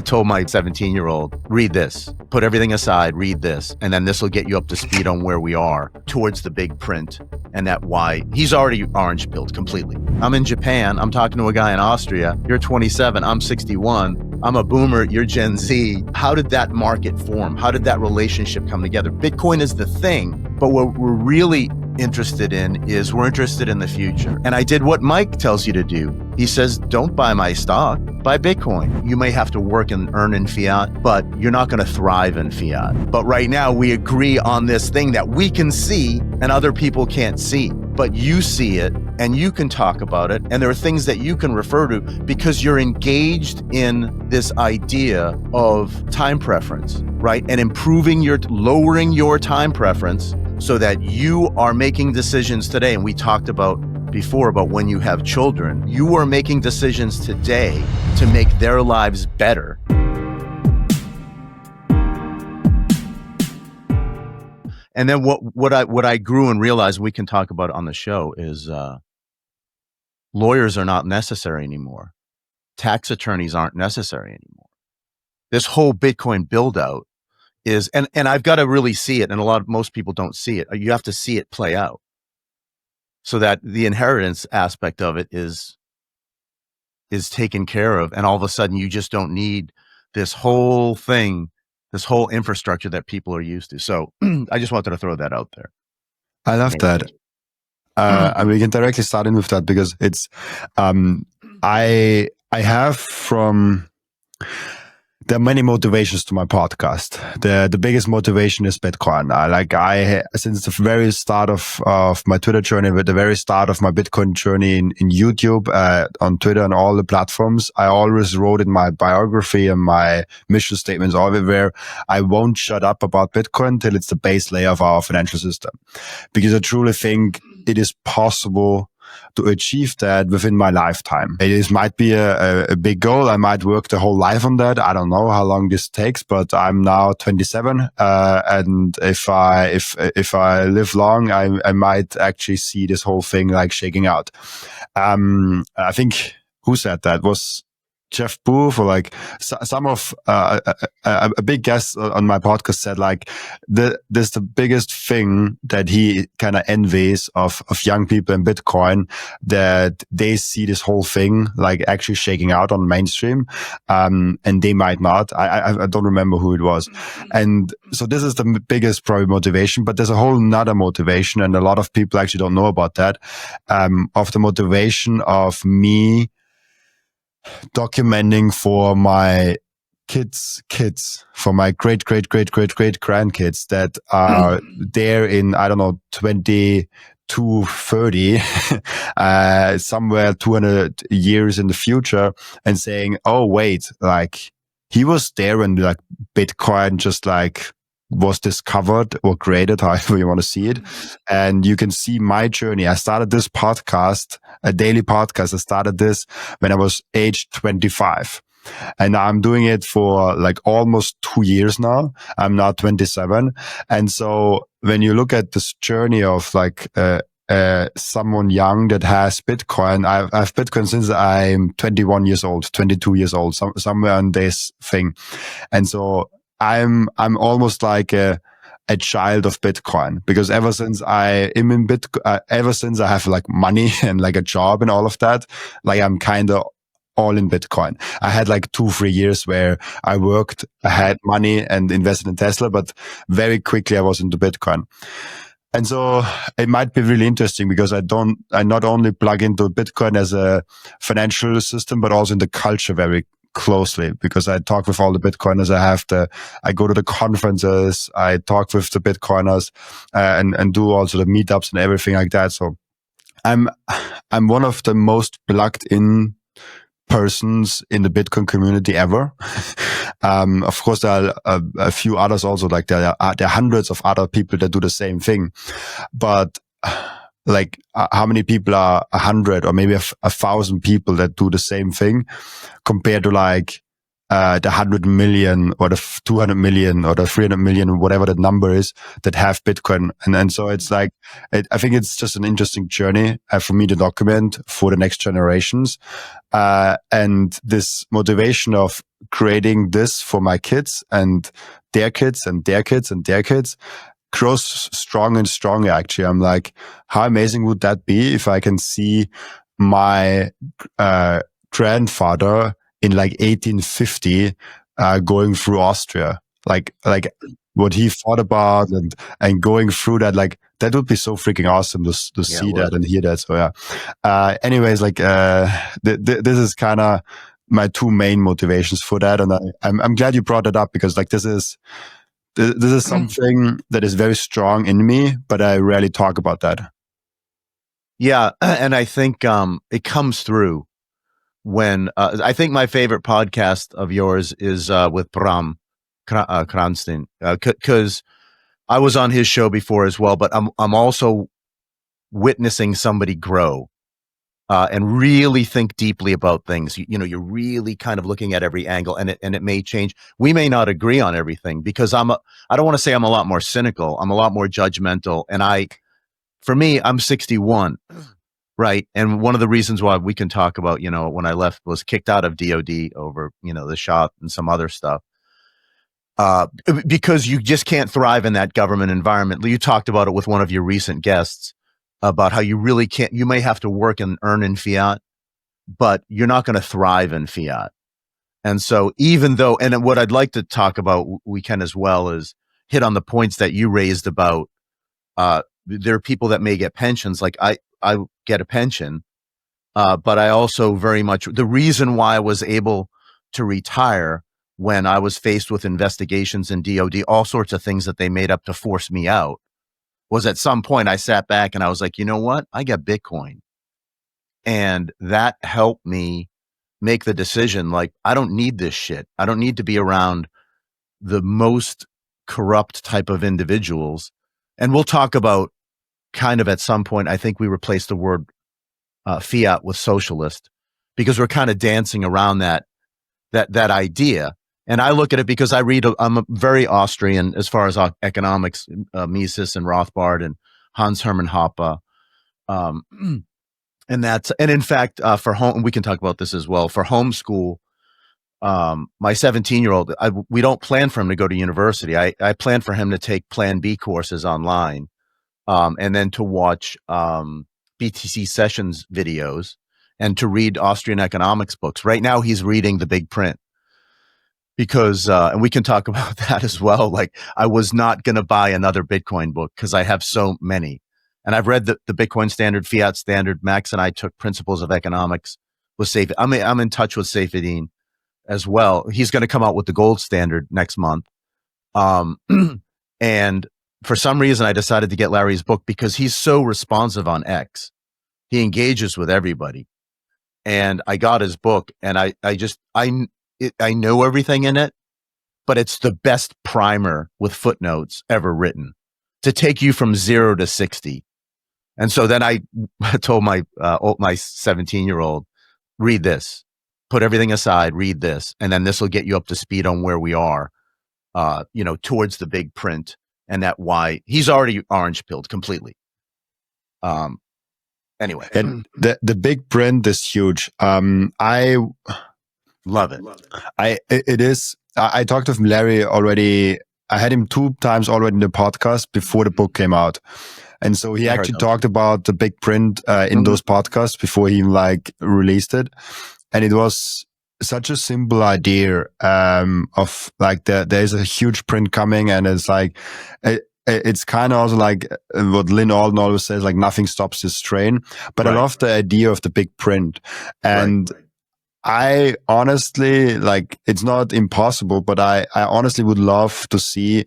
told my 17-year-old, read this, put everything aside, read this, and then this will get you up to speed on where we are towards the big print and that why. He's already orange pilled completely. I'm in Japan. I'm talking to a guy in Austria. You're 27. I'm 61. I'm a boomer. You're Gen Z. How did that market form? How did that relationship come together? Bitcoin is the thing, but what we're really interested in is we're interested in the future. And I did what Mike tells you to do. He says, don't buy my stock, buy Bitcoin. You may have to work and earn in fiat, but you're not going to thrive in fiat. But right now we agree on this thing that we can see and other people can't see, but you see it and you can talk about it. And there are things that you can refer to because you're engaged in this idea of time preference, right? And lowering your time preference so that you are making decisions today. And we talked about before about when you have children, you are making decisions today to make their lives better. And then what I grew and realized we can talk about on the show is lawyers are not necessary anymore. Tax attorneys aren't necessary anymore. This whole Bitcoin build out is, and I've got to really see it, and most people don't see it. You have to see it play out so that the inheritance aspect of it is taken care of, and all of a sudden you just don't need this whole thing, this whole infrastructure that people are used to. So I just wanted to throw that out there. I love that. And we can directly start in with that because it's I have from. There are many motivations to my podcast. The biggest motivation is Bitcoin. Since the very start of my Twitter journey, with the very start of my Bitcoin journey in YouTube, on Twitter and all the platforms, I always wrote in my biography and my mission statements everywhere, I won't shut up about Bitcoin till it's the base layer of our financial system. Because I truly think it is possible to achieve that within my lifetime. It might be a big goal. I might work the whole life on that. I don't know how long this takes, but I'm now 27. And if I live long, I might actually see this whole thing like shaking out. I think who said that was Jeff Booth, or like some of a big guest on my podcast said like this the biggest thing that he kind of envies of young people in Bitcoin, that they see this whole thing like actually shaking out on mainstream, and they might not. I don't remember who it was, and so this is the biggest probably motivation. But there's a whole nother motivation, and a lot of people actually don't know about that. Of the motivation of me documenting for my kids, for my great grandkids that are there in, I don't know, 2030, somewhere 200 years in the future, and saying, oh, wait, like he was there when like Bitcoin just like was discovered or created, however you want to see it. And you can see my journey. I started this podcast, a daily podcast. I started this when I was age 25. And I'm doing it for like almost 2 years now. I'm now 27. And so when you look at this journey of like, someone young that has Bitcoin, I've Bitcoin since I'm 21 years old, 22 years old, somewhere on this thing. And so I'm almost like a child of Bitcoin, because ever since I am in Bitcoin, ever since I have like money and like a job and all of that, like I'm kind of all in Bitcoin. I had like 2-3 years where I worked, I had money and invested in Tesla, but very quickly I was into Bitcoin. And so it might be really interesting because I not only plug into Bitcoin as a financial system, but also in the culture very closely, because I talk with all the Bitcoiners. I go to the conferences, I talk with the Bitcoiners, and do also the meetups and everything like that. So I'm one of the most plugged in persons in the Bitcoin community ever. Of course, there are a few others also, like there are hundreds of other people that do the same thing. But like how many people are 100 or maybe 1,000 people that do the same thing compared to like the 100 million or the 200 million or the 300 million, whatever that number is, that have Bitcoin. And so it's like, I think it's just an interesting journey for me to document for the next generations. And this motivation of creating this for my kids and their kids and their kids and their kids grows strong and stronger. Actually, I'm like, how amazing would that be if I can see my grandfather in like 1850 going through Austria, like what he thought about and going through that, like that would be so freaking awesome to see that and hear that. So yeah. Anyways, like this is kind of my two main motivations for that, and I'm glad you brought it up, because like this is something that is very strong in me, but I rarely talk about that. Yeah, and I think it comes through when I think my favorite podcast of yours is with Bram Kranstein, because I was on his show before as well, but I'm also witnessing somebody grow and really think deeply about things. You know, you're really kind of looking at every angle, and it may change. We may not agree on everything, because I don't want to say I'm a lot more cynical. I'm a lot more judgmental, and for me, I'm 61. Right. And one of the reasons why we can talk about, you know, when I left, was kicked out of DOD over, you know, the shot and some other stuff. Because you just can't thrive in that government environment. You talked about it with one of your recent guests about how you really can't, you may have to work and earn in fiat, but you're not going to thrive in fiat. And so even though, and what I'd like to talk about, we can as well, is hit on the points that you raised about, there are people that may get pensions. Like I get a pension, but I also very much, the reason why I was able to retire when I was faced with investigations in DOD, all sorts of things that they made up to force me out, was at some point I sat back and I was like, you know what? I got Bitcoin. And that helped me make the decision, like, I don't need this shit. I don't need to be around the most corrupt type of individuals. And we'll talk about kind of at some point, I think we replaced the word fiat with socialist, because we're kind of dancing around that idea. And I look at it because I'm a very Austrian as far as economics, Mises and Rothbard and Hans Hermann Hoppe. And in fact, for home, we can talk about this as well. For homeschool, my 17-year-old, we don't plan for him to go to university. I plan for him to take Plan B courses online, and then to watch BTC Sessions videos and to read Austrian economics books. Right now, he's reading The Big Print, because, and we can talk about that as well. Like, I was not going to buy another Bitcoin book because I have so many. And I've read the Bitcoin Standard, Fiat Standard. Max and I took Principles of Economics with Seyr. I'm in touch with Seyfedin as well. He's going to come out with the Gold Standard next month. And for some reason, I decided to get Larry's book because he's so responsive on X. He engages with everybody. And I got his book, and I know everything in it, but it's the best primer with footnotes ever written to take you from 0 to 60. And so then I told my 17-year-old, read this, put everything aside, read this, and then this will get you up to speed on where we are, you know, towards the big print. And that why he's already orange pilled completely. Anyway, and the big print is huge. I love it. It is. I talked with Larry already. I had him 2 times already in the podcast before the book came out, and so he actually talked about the big print in those podcasts before he like released it, and it was such a simple idea of like there's a huge print coming, and it's like it's kind of also like what Lynn Alden always says, like nothing stops this train. But I love the idea of the big print, and I honestly, like, it's not impossible, but I honestly would love to see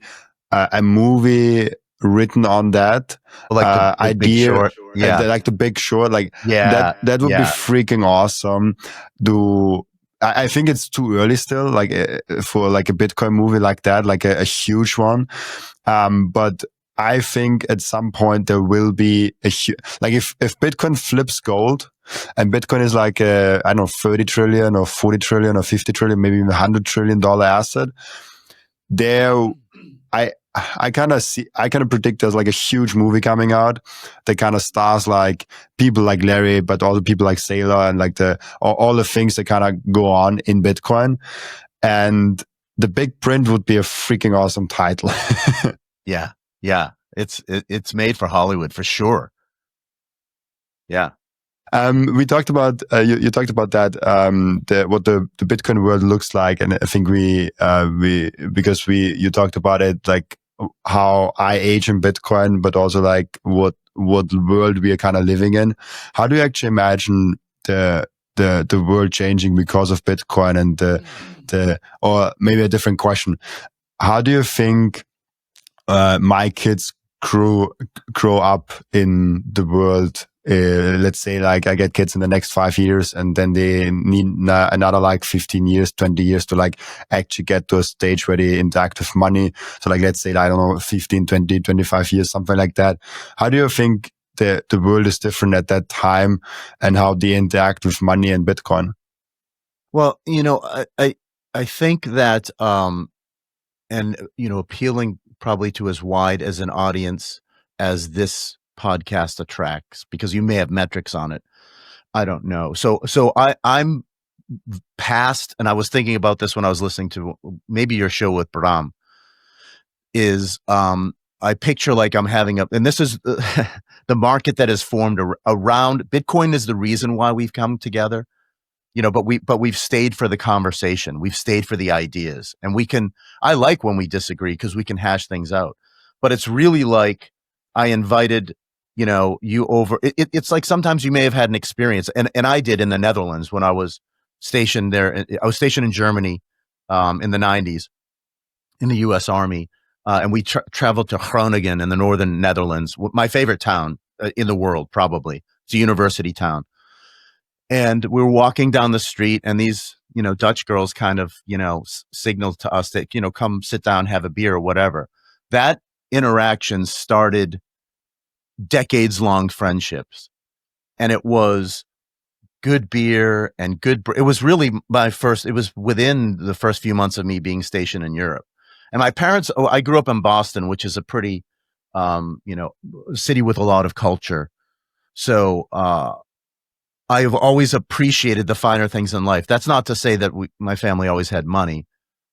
a movie written on that, like the idea. Big Short. Yeah, like the Big Short, like yeah, that would be freaking awesome. I think it's too early still, like for like a Bitcoin movie like that, like a huge one. But I think at some point there will be like if Bitcoin flips gold and Bitcoin is like I don't know, 30 trillion or 40 trillion or 50 trillion, maybe even $100 trillion asset, there, I kind of predict there's like a huge movie coming out that kind of stars like people like Larry, but all the people like Seyr and like all the things that kind of go on in Bitcoin. And the big print would be a freaking awesome title. Yeah. Yeah. It's made for Hollywood for sure. Yeah. We talked about you talked about that what the Bitcoin world looks like, and I think we you talked about it, like how I age in Bitcoin, but also like what world we are kind of living in. How do you actually imagine the world changing because of Bitcoin, and or maybe a different question? How do you think my kids grow up in the world? Let's say like I get kids in the next 5 years, and then they need another like 15 years, 20 years to like actually get to a stage where they interact with money. So like, let's say, I don't know, 15, 20, 25 years, something like that. How do you think the world is different at that time, and how they interact with money and Bitcoin? Well, I think that, and, appealing probably to as wide as an audience as this podcast attracts, because you may have metrics on it. I don't know. So I'm past, and I was thinking about this when I was listening to maybe your show with Bram, is, I picture like I'm having and this is the market that has formed around Bitcoin is the reason why we've come together. But we've stayed for the conversation. We've stayed for the ideas, and I like when we disagree because we can hash things out. But it's really like I invited, you over. It's like sometimes you may have had an experience, and I did in the Netherlands when I was stationed there. I was stationed in Germany, in the 90s in the U.S. Army, and we traveled to Groningen in the northern Netherlands, my favorite town in the world, probably. It's a university town. And we were walking down the street, and these, Dutch girls kind of, signaled to us that, come sit down, have a beer or whatever. That interaction started decades long friendships. And it was good beer and it was really it was within the first few months of me being stationed in Europe. And my parents, I grew up in Boston, which is a pretty, city with a lot of culture. So, I have always appreciated the finer things in life. That's not to say that my family always had money,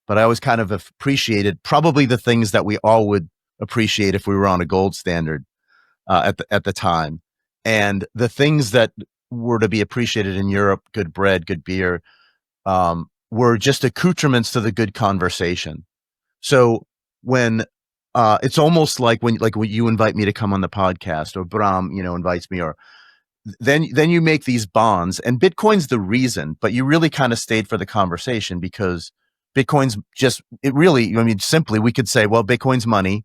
but I always kind of appreciated probably the things that we all would appreciate if we were on a gold standard at the time. And the things that were to be appreciated in Europe, good bread, good beer, were just accoutrements to the good conversation. So when it's almost like when you invite me to come on the podcast, or Bram, invites me, or then you make these bonds, and Bitcoin's the reason, but you really kind of stayed for the conversation because Bitcoin's simply we could say, well, Bitcoin's money,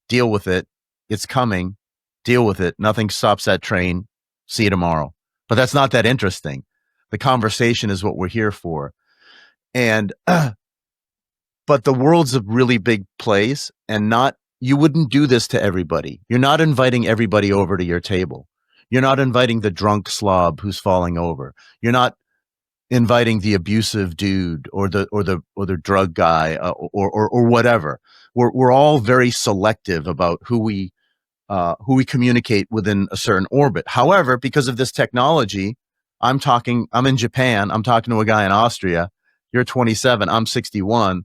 deal with it. It's coming, deal with it. Nothing stops that train. See you tomorrow. But that's not that interesting. The conversation is what we're here for. And, but the world's a really big place, and you wouldn't do this to everybody. You're not inviting everybody over to your table. You're not inviting the drunk slob who's falling over. You're not inviting the abusive dude or the drug guy, or whatever. We're all very selective about who we communicate within a certain orbit. However, because of this technology, I'm in Japan. I'm talking to a guy in Austria. You're 27. I'm 61.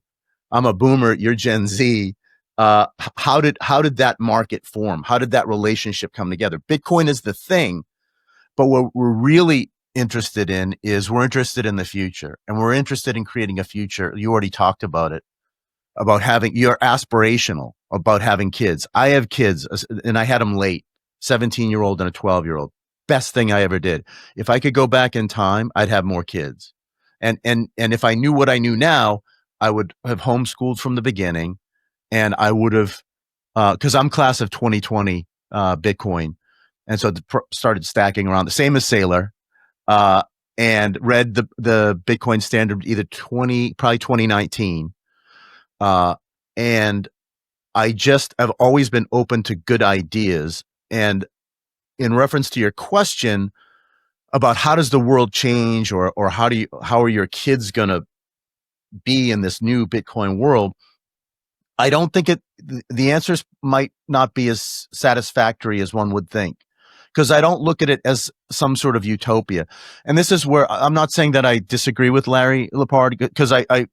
I'm a boomer. You're Gen Z. How did that market form? How did that relationship come together? Bitcoin is the thing, but what we're really interested in is we're interested in the future, and we're interested in creating a future. You already talked about it, about you're aspirational about having kids. I have kids, and I had them late, 17-year-old and a 12-year-old. Best thing I ever did. If I could go back in time, I'd have more kids. And if I knew what I knew now, I would have homeschooled from the beginning. And I would have, because I'm class of 2020 Bitcoin, and so started stacking around the same as Seyr, and read the Bitcoin Standard probably 2019, and I just have always been open to good ideas. And in reference to your question about how does the world change, or how are your kids going to be in this new Bitcoin world? I don't think the answers might not be as satisfactory as one would think, because I don't look at it as some sort of utopia. And this is where I'm not saying that I disagree with Larry Lepard, because I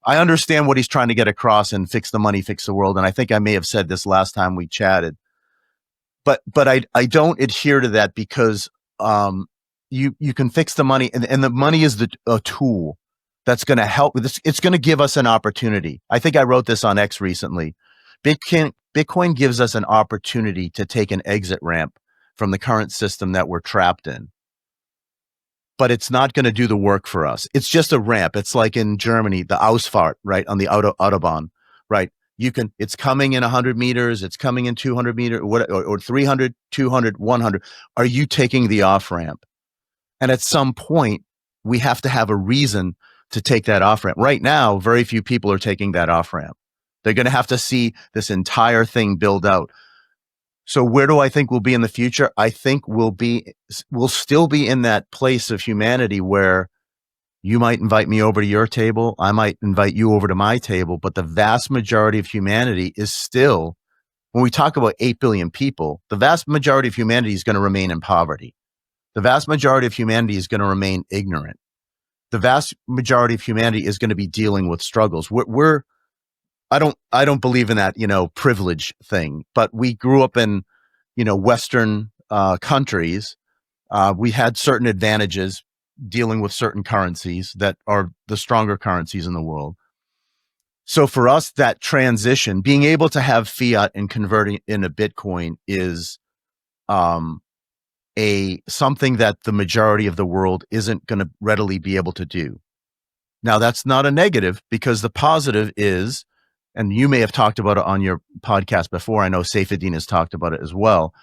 understand what he's trying to get across and fix the money, fix the world. And I think I may have said this last time we chatted, but I don't adhere to that, because you can fix the money, and the money is a tool that's going to help with this. It's going to give us an opportunity. I think I wrote this on X recently. Bitcoin gives us an opportunity to take an exit ramp from the current system that we're trapped in. But it's not going to do the work for us. It's just a ramp. It's like in Germany, the Ausfahrt, right, on the Autobahn, right? It's coming in 100 meters, it's coming in 200 meters, or 300, 200, 100. Are you taking the off ramp? And at some point, we have to have a reason to take that off ramp. Right now, very few people are taking that off ramp. They're going to have to see this entire thing build out. So where do I think we'll be in the future? I think we'll still be in that place of humanity where you might invite me over to your table, I might invite you over to my table, but the vast majority of humanity is still, when we talk about 8 billion people, the vast majority of humanity is going to remain in poverty. The vast majority of humanity is going to remain ignorant. The vast majority of humanity is going to be dealing with struggles. I don't believe in that, privilege thing, but we grew up in, Western countries. We had certain advantages dealing with certain currencies that are the stronger currencies in the world. So for us, that transition, being able to have fiat and converting into Bitcoin is something that the majority of the world isn't going to readily be able to do. Now, that's not a negative, because the positive is, and you may have talked about it on your podcast before, I know Seyfuddin has talked about it as well,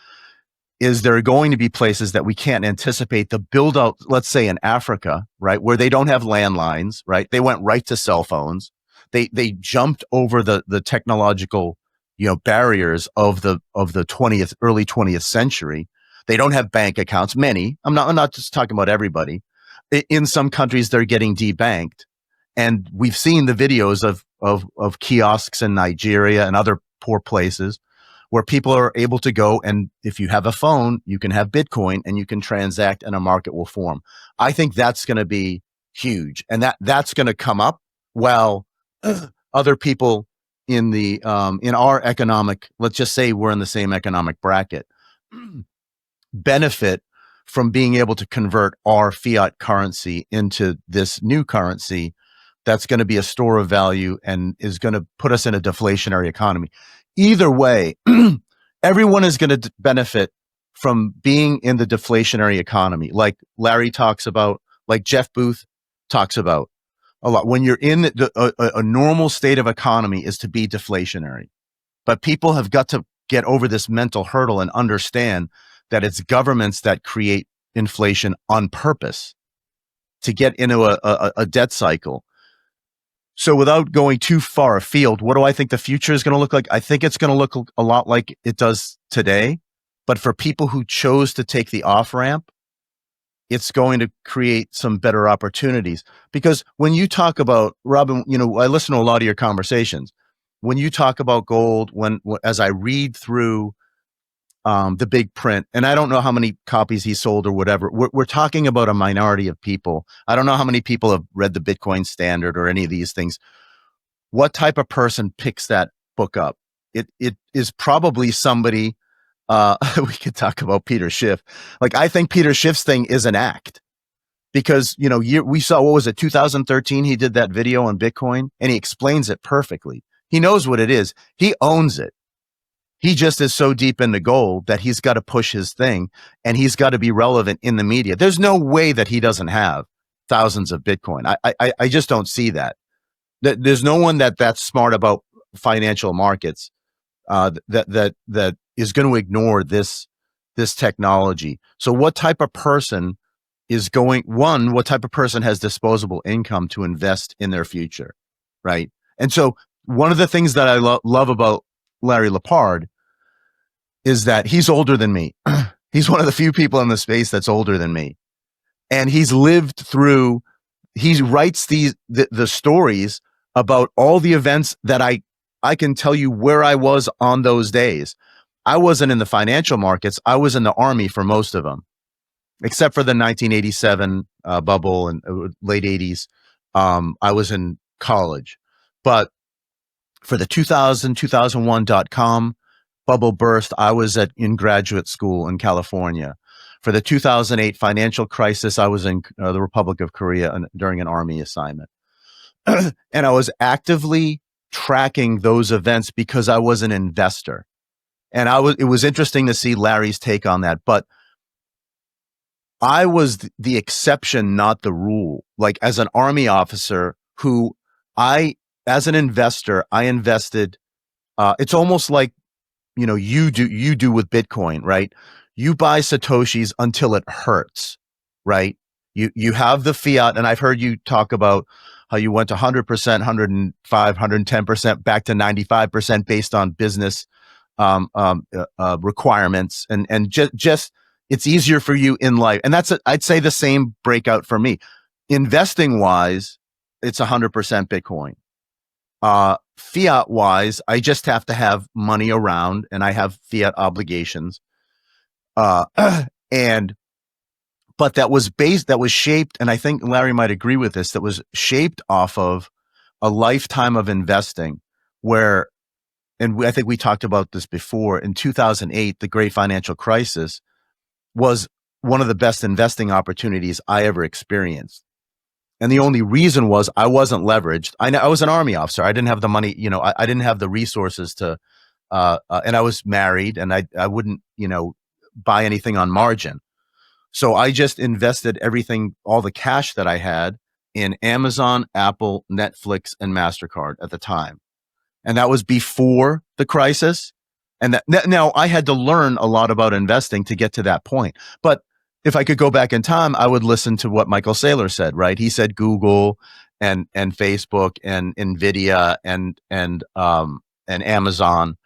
is there are going to be places that we can't anticipate the build out, let's say in Africa, right, where they don't have landlines, right? They went right to cell phones. They jumped over the technological, barriers of the early 20th century. They don't have bank accounts. Many, I'm not just talking about everybody. In some countries, they're getting debanked. And we've seen the videos of kiosks in Nigeria and other poor places where people are able to go, and if you have a phone, you can have Bitcoin and you can transact and a market will form. I think that's going to be huge, and that's going to come up while other people in our economic, let's just say we're in the same economic bracket, benefit from being able to convert our fiat currency into this new currency that's going to be a store of value and is going to put us in a deflationary economy. Either way, everyone is going to benefit from being in the deflationary economy, like Larry talks about, like Jeff Booth talks about a lot. When you're in a normal state of economy is to be deflationary. But people have got to get over this mental hurdle and understand that it's governments that create inflation on purpose to get into a debt cycle. So without going too far afield, what do I think the future is going to look like? I think it's going to look a lot like it does today. But for people who chose to take the off ramp, it's going to create some better opportunities. Because when you talk about, Robin, I listen to a lot of your conversations. When you talk about gold, as I read through the big print, and I don't know how many copies he sold or whatever, we're talking about a minority of people. I don't know how many people have read the Bitcoin Standard or any of these things. What type of person picks that book up? It is probably somebody, we could talk about Peter Schiff. Like, I think Peter Schiff's thing is an act, because, we saw, what was it, 2013, he did that video on Bitcoin and he explains it perfectly. He knows what it is. He owns it. He just is so deep into gold that he's got to push his thing, and he's got to be relevant in the media. There's no way that he doesn't have thousands of Bitcoin. I just don't see that. There's no one that's smart about financial markets that is going to ignore this technology. So what type of person what type of person has disposable income to invest in their future, right? And so one of the things that I love about Larry Lepard is that he's older than me. He's one of the few people in the space that's older than me. And he's lived through, he writes the stories about all the events that I can tell you where I was on those days. I wasn't in the financial markets. I was in the Army for most of them, except for the 1987 bubble and late 80s. I was in college. But for the 2001.com bubble burst, I was in graduate school in California. For the 2008 financial crisis, I was in the Republic of Korea during an Army assignment. And I was actively tracking those events because I was an investor. And it was interesting to see Larry's take on that. But I was the exception, not the rule. Like as an Army officer who as an investor, I invested, it's almost like, you do with Bitcoin, right? You buy Satoshis until it hurts, right? You have the fiat, and I've heard you talk about how you went to 100%, 105, 110%, back to 95% based on business requirements, and just it's easier for you in life. And I'd say the same breakout for me. Investing wise, it's 100% Bitcoin. Fiat wise, I just have to have money around, and I have fiat obligations. But that was shaped, and I think Larry might agree with this, that was shaped off of a lifetime of investing where, and I think we talked about this before, in 2008, the great financial crisis was one of the best investing opportunities I ever experienced. And the only reason was I wasn't leveraged. I was an Army officer. I didn't have the money, I didn't have the resources to, and I was married, and I wouldn't, buy anything on margin. So I just invested everything, all the cash that I had, in Amazon, Apple, Netflix, and MasterCard at the time. And that was before the crisis. And now I had to learn a lot about investing to get to that point. But if I could go back in time, I would listen to what Michael Saylor said, right? He said Google and Facebook and Nvidia and Amazon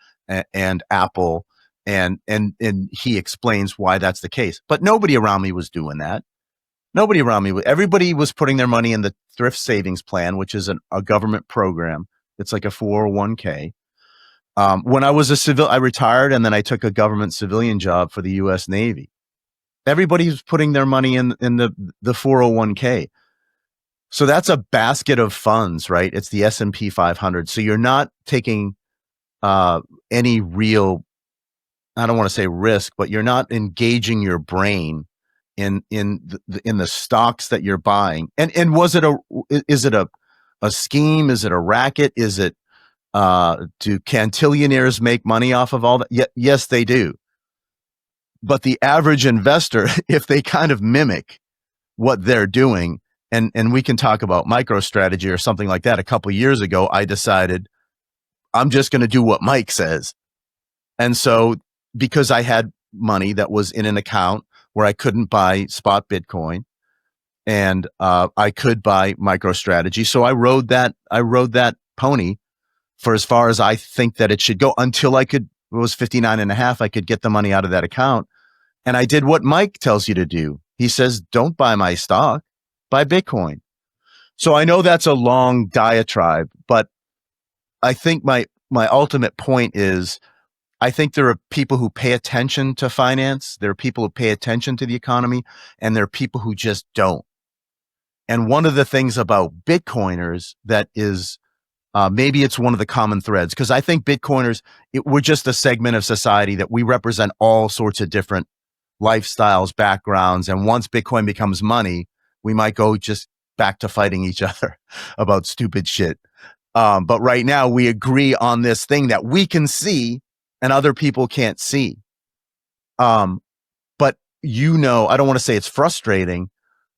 and Apple. And he explains why that's the case. But nobody around me was doing that. Everybody was putting their money in the thrift savings plan, which is a government program. It's like a 401k. When I was I retired, and then I took a government civilian job for the U.S. Navy. Everybody was putting their money in the 401k. So that's a basket of funds, right? It's the S&P 500. So you're not taking any real, I don't want to say risk, but you're not engaging your brain in the stocks that you're buying. And is it a scheme? Is it a racket? Is it do cantillionaires make money off of all that? Yes, they do. But the average investor, if they kind of mimic what they're doing, and we can talk about MicroStrategy or something like that. A couple of years ago, I decided I'm just going to do what Mike says. And so because I had money that was in an account where I couldn't buy spot Bitcoin, and I could buy MicroStrategy, so I rode that pony for as far as I think that it should go until it was 59 and a half. I could get the money out of that account. And I did what Mike tells you to do. He says, don't buy my stock, buy Bitcoin. So I know that's a long diatribe, but I think my ultimate point is, I think there are people who pay attention to finance. There are people who pay attention to the economy, and there are people who just don't. And one of the things about Bitcoiners that is, maybe it's one of the common threads, because I think Bitcoiners, we're just a segment of society that we represent all sorts of different lifestyles, backgrounds. And once Bitcoin becomes money, we might go just back to fighting each other about stupid shit. But right now we agree on this thing that we can see and other people can't see. But I don't want to say it's frustrating,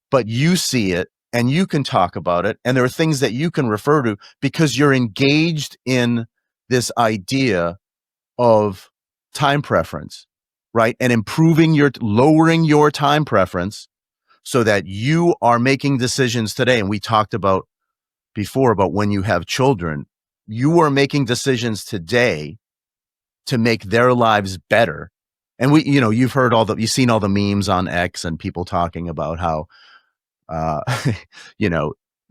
but you see it and you can talk about it. And there are things that you can refer to because you're engaged in this idea of time preference, right? And lowering your time preference so that you are making decisions today. And we talked about before about when you have children, you are making decisions today to make their lives better. And you've heard you've seen all the memes on X and people talking about how,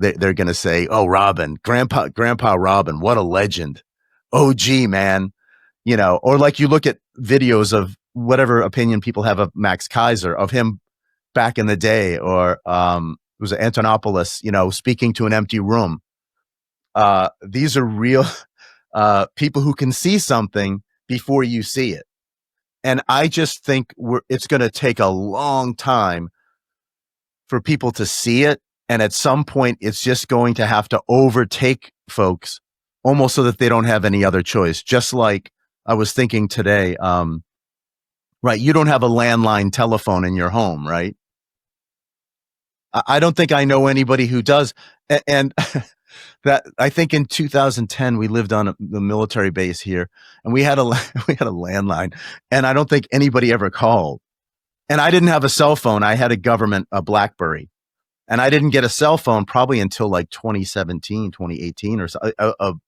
they're going to say, "Oh, Robin, Grandpa Robin, what a legend. Oh, gee, man." Or like you look at videos of whatever opinion people have of Max Kaiser, of him back in the day, or it was Antonopoulos, speaking to an empty room. These are real people who can see something before you see it. And I just think it's going to take a long time for people to see it. And at some point, it's just going to have to overtake folks almost so that they don't have any other choice. Just like I was thinking today, right? You don't have a landline telephone in your home, right? I don't think I know anybody who does. And that I think in 2010 we lived on the military base here, and we had a landline, and I don't think anybody ever called. And I didn't have a cell phone. I had a BlackBerry, and I didn't get a cell phone probably until like 2017, 2018 or so,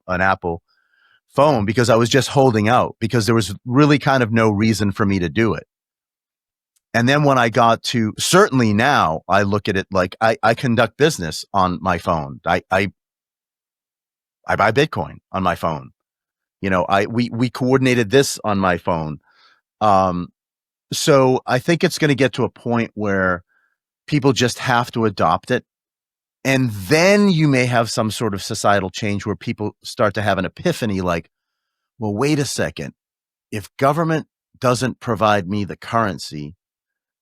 an Apple phone, because I was just holding out, because there was really kind of no reason for me to do it. And then when I got to, certainly now I look at it like I conduct business on my phone. I buy Bitcoin on my phone. We coordinated this on my phone. So I think it's going to get to a point where people just have to adopt it. And then you may have some sort of societal change where people start to have an epiphany like, well, wait a second. If government doesn't provide me the currency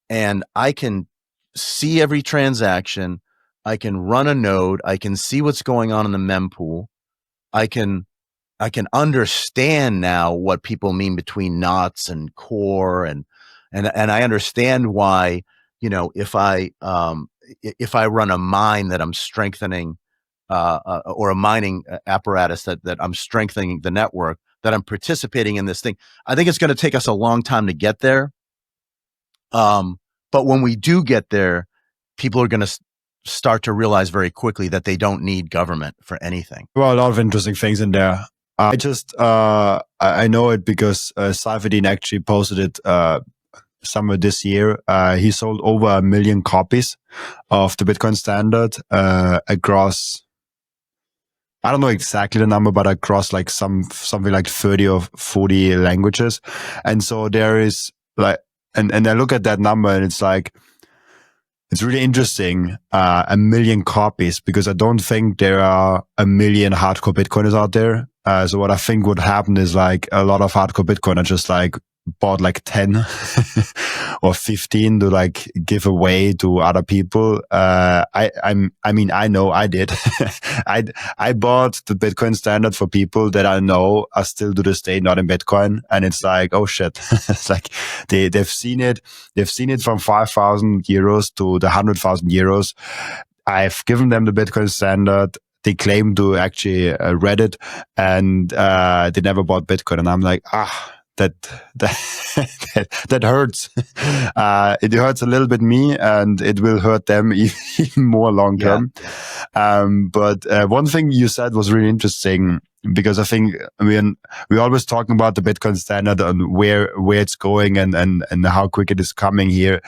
and I can see every transaction, I can run a node, I can see what's going on in the mempool, I can understand now what people mean between knots and core, and I understand why, if I run a mine that I'm strengthening, or a mining apparatus that I'm strengthening the network, that I'm participating in this thing. I think it's going to take us a long time to get there. But when we do get there, people are going to start to realize very quickly that they don't need government for anything. Well, a lot of interesting things in there. I know it because Seyr actually posted it summer this year. He sold over 1 million copies of the Bitcoin standard across, I don't know exactly the number, but across like something like 30 or 40 languages. And so there is like, and I look at that number and it's like, it's really interesting, 1 million copies, because I don't think there are 1 million hardcore Bitcoiners out there. So what I think would happen is like a lot of hardcore Bitcoiners just like bought like 10 or 15 to like give away to other people. I know I did. I bought the Bitcoin standard for people that I know are still to this day not in Bitcoin. And it's like, oh shit. It's like they've seen it. They've seen it from 5,000 euros to the 100,000 euros. I've given them the Bitcoin standard. They claim to actually read it, and they never bought Bitcoin. And I'm like, that hurts. It hurts a little bit me, and it will hurt them even more long term. Yeah. But one thing you said was really interesting, because I think we're always talking about the Bitcoin standard and where it's going and how quick it is coming here.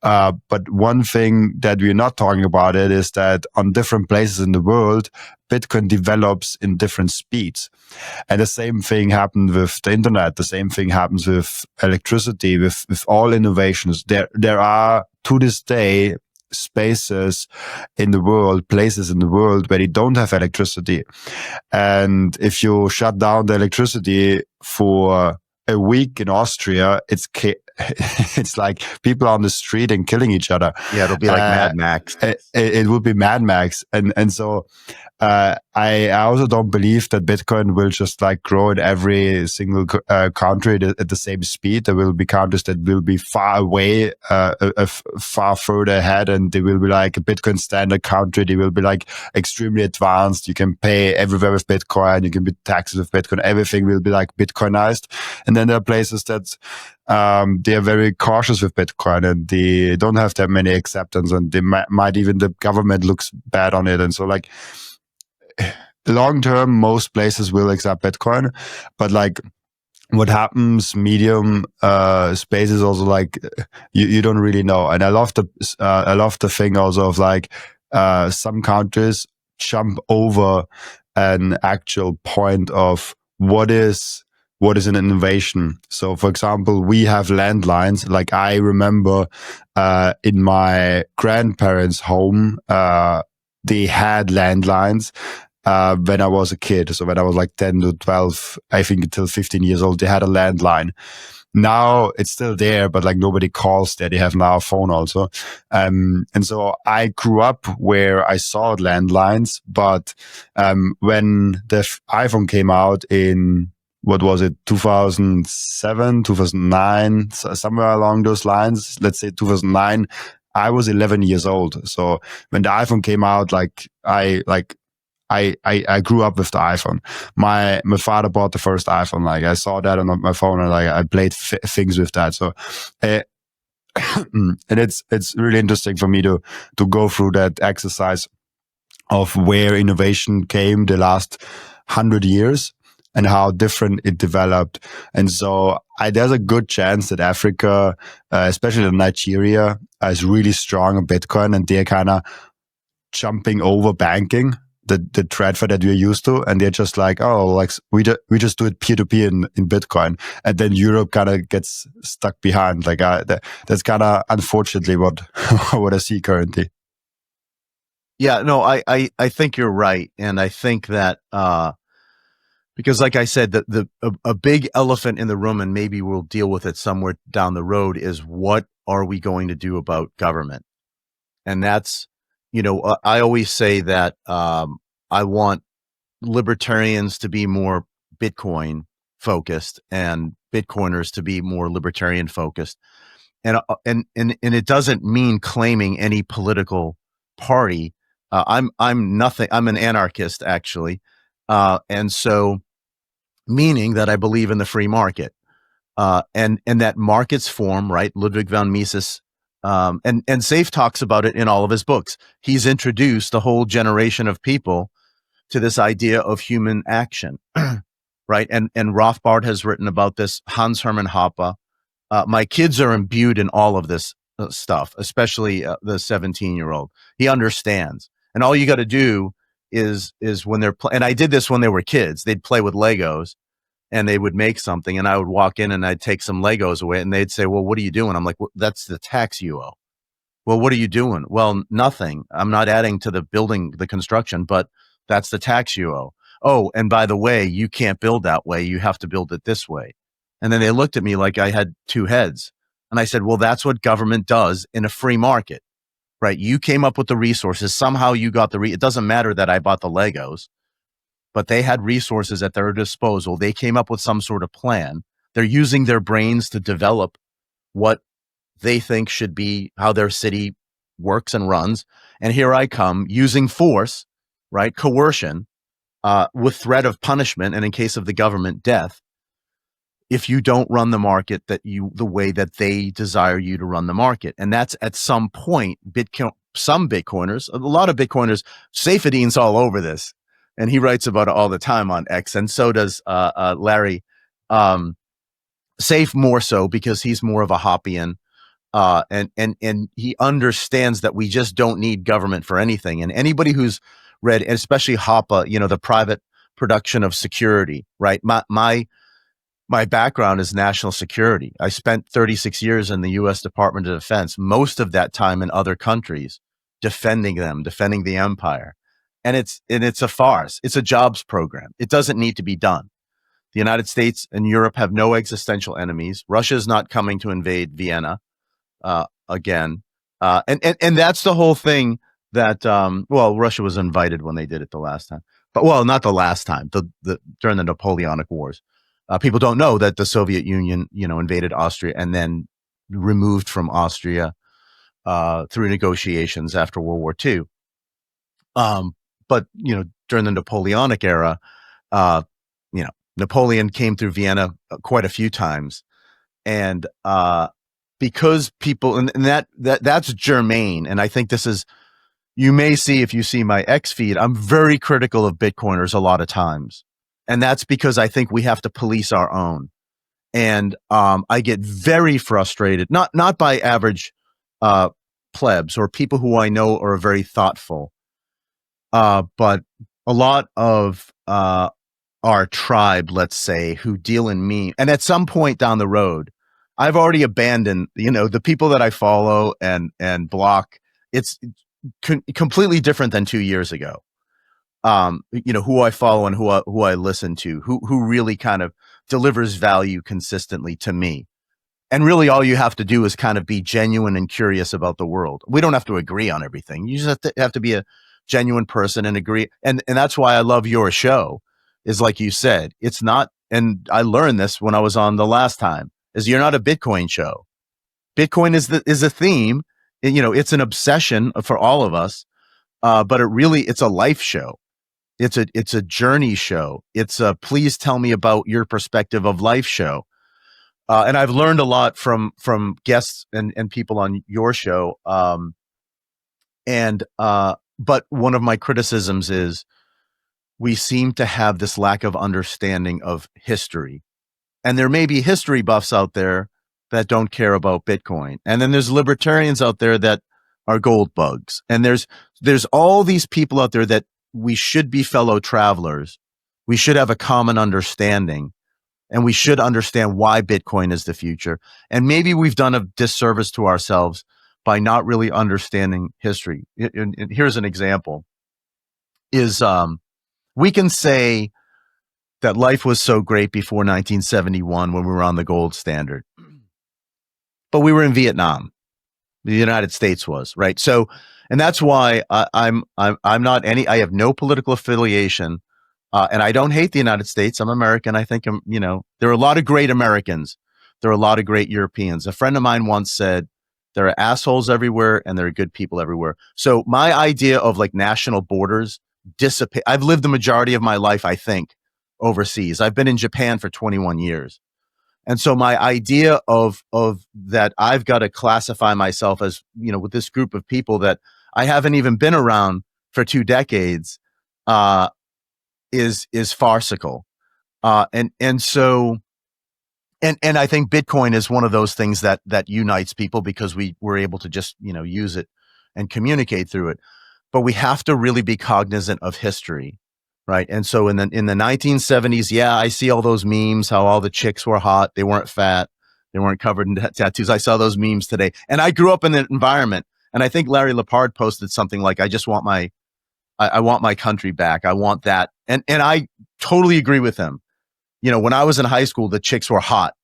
But one thing that we're not talking about it is that on different places in the world, Bitcoin develops in different speeds. And the same thing happened with the internet. The same thing happens with electricity, with all innovations. There are, to this day, spaces in the world, places in the world where they don't have electricity. And if you shut down the electricity for a week in Austria, it's like people on the street and killing each other. Yeah, it'll be like Mad Max. It would be Mad Max. And so I also don't believe that Bitcoin will just like grow in every single country at the same speed. There will be countries that will be far away, far further ahead, and they will be like a Bitcoin standard country. They will be like extremely advanced. You can pay everywhere with Bitcoin. You can pay taxes with Bitcoin. Everything will be like Bitcoinized. And then there are places that they are very cautious with Bitcoin, and they don't have that many acceptance, and they might even, the government looks bad on it. And so like long term, most places will accept Bitcoin, but like what happens medium space is also like you don't really know. And I love the thing also of like some countries jump over an actual point of what is an innovation. So for example, we have landlines. Like I remember in my grandparents' home they had landlines when I was a kid. So when I was like 10 to 12, I think until 15 years old, they had a landline. Now it's still there, but like nobody calls there. They have now a phone also. And so I grew up where I saw landlines, but when the iPhone came out in, what was it, 2007, 2009, somewhere along those lines, let's say 2009, I was 11 years old. So when the iPhone came out, I grew up with the iPhone. My father bought the first iPhone. Like I saw that on my phone and like I played things with that. So, and it's really interesting for me to go through that exercise of where innovation came the last 100 years and how different it developed. And so there's a good chance that Africa, especially Nigeria, is really strong on Bitcoin, and they're kind of jumping over banking, the transfer that we're used to, and they're just like, oh, like we just do it peer-to-peer in Bitcoin, and then Europe kind of gets stuck behind. Like that's kind of unfortunately what what I see currently. Yeah, no, I think you're right, and I think that because, like I said, a big elephant in the room, and maybe we'll deal with it somewhere down the road, is what are we going to do about government? And that's, I always say that I want libertarians to be more Bitcoin focused and Bitcoiners to be more libertarian focused. And it doesn't mean claiming any political party. I'm nothing. I'm an anarchist, actually, and so meaning that I believe in the free market, and that markets form, right. Ludwig von Mises, and Safe talks about it in all of his books. He's introduced a whole generation of people to this idea of human action, right? And Rothbard has written about this. Hans Hermann Hoppe. My kids are imbued in all of this stuff, especially the 17-year-old. He understands, and all you got to do is when they're and I did this when they were kids. They'd play with Legos, and they would make something, and I would walk in and I'd take some Legos away, and they'd say, "Well, what are you doing?" I'm like, well, "That's the tax you owe." "Well, what are you doing?" "Well, nothing. I'm not adding to the building, the construction, but that's the tax you owe." "Oh, and by the way, you can't build that way. You have to build it this way." And then they looked at me like I had two heads. And I said, well, that's what government does in a free market, right? You came up with the resources. Somehow you got it doesn't matter that I bought the Legos, but they had resources at their disposal. They came up with some sort of plan. They're using their brains to develop what they think should be how their city works and runs. And here I come using force, right? Coercion, with threat of punishment, and in case of the government, death, if you don't run the market the way that they desire you to run the market. And that's at some point, some Bitcoiners, a lot of Bitcoiners, Saifedean's all over this, and he writes about it all the time on X, and so does Larry. Safe more so because he's more of a Hoppian, and he understands that we just don't need government for anything. And anybody who's read, especially Hoppe, the private production of security, right? My background is national security. I spent 36 years in the U.S. Department of Defense, most of that time in other countries, defending the empire. And it's a farce. It's a jobs program. It doesn't need to be done. The United States and Europe have no existential enemies. Russia is not coming to invade Vienna again. And that's the whole thing that, Russia was invited when they did it the last time. But, not the last time, during the Napoleonic Wars. People don't know that the Soviet Union, invaded Austria and then removed from Austria through negotiations after World War II. But during the Napoleonic era, Napoleon came through Vienna quite a few times, and because people and that's germane. And I think this is, you may see if you see my X feed, I'm very critical of Bitcoiners a lot of times. And that's because I think we have to police our own. And I get very frustrated, not by average plebs or people who I know are very thoughtful, but a lot of our tribe, let's say, who deal in me. And at some point down the road, I've already abandoned, the people that I follow and block. It's completely different than 2 years ago. Who I follow and who I listen to, who really kind of delivers value consistently to me. And really all you have to do is kind of be genuine and curious about the world. We don't have to agree on everything. You just have to be a genuine person and agree. And that's why I love your show, is like you said, it's not, and I learned this when I was on the last time, is you're not a Bitcoin show. Bitcoin is a theme. It's an obsession for all of us. But it's a life show. It's a journey show. It's a please tell me about your perspective of life show. And I've learned a lot from guests and people on your show. But one of my criticisms is we seem to have this lack of understanding of history. And there may be history buffs out there that don't care about Bitcoin. And then there's libertarians out there that are gold bugs. And there's all these people out there that we should be fellow travelers. We should have a common understanding. And we should understand why Bitcoin is the future. And maybe we've done a disservice to ourselves by not really understanding history. And here's an example. We can say that life was so great before 1971 when we were on the gold standard. But we were in Vietnam. The United States was, right? So, and that's why I'm not I have no political affiliation. And I don't hate the United States. I'm American. I think, there are a lot of great Americans. There are a lot of great Europeans. A friend of mine once said, there are assholes everywhere and there are good people everywhere. So my idea of like national borders dissipate. I've lived the majority of my life, I think, overseas. I've been in Japan for 21 years. And so my idea of that I've got to classify myself as, with this group of people that I haven't even been around for 2 decades, is farcical. And so I think Bitcoin is one of those things that unites people because we were able to just, use it and communicate through it. But we have to really be cognizant of history, right? And so in the 1970s, yeah, I see all those memes, how all the chicks were hot, they weren't fat, they weren't covered in tattoos. I saw those memes today. And I grew up in that environment. And I think Larry Lepard posted something like, I just want I want my country back. I want that. And I totally agree with him. When I was in high school, the chicks were hot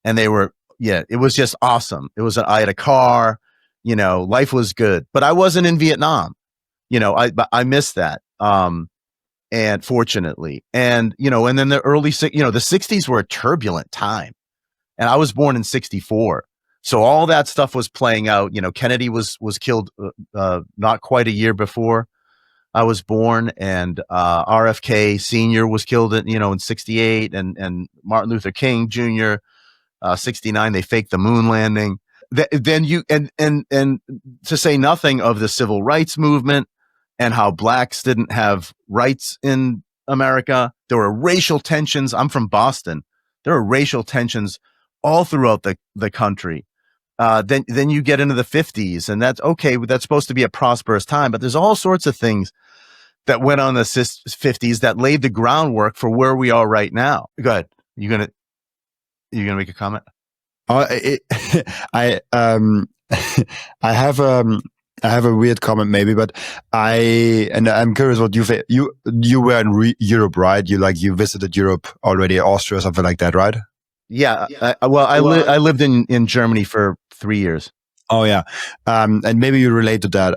and they were, it was just awesome. I had a car, life was good, but I wasn't in Vietnam. I missed that. And fortunately, and then the early, the 60s were a turbulent time and I was born in 64. So all that stuff was playing out. Kennedy was killed, not quite a year before I was born, and RFK Sr. was killed in 68, and Martin Luther King Jr. 69. They faked the moon landing. Then you and to say nothing of the civil rights movement and how blacks didn't have rights in America. There were racial tensions. I'm from Boston. There were racial tensions all throughout the country. Then you get into the 50s, and that's okay. That's supposed to be a prosperous time, but there's all sorts of things that went on the 50s that laid the groundwork for where we are right now. Go ahead. You're gonna make a comment? I have a weird comment maybe, but I'm curious what you were in Europe, right? You visited Europe already, Austria or something like that, right? Yeah. I lived in Germany for 3 years. Oh yeah. And maybe you relate to that.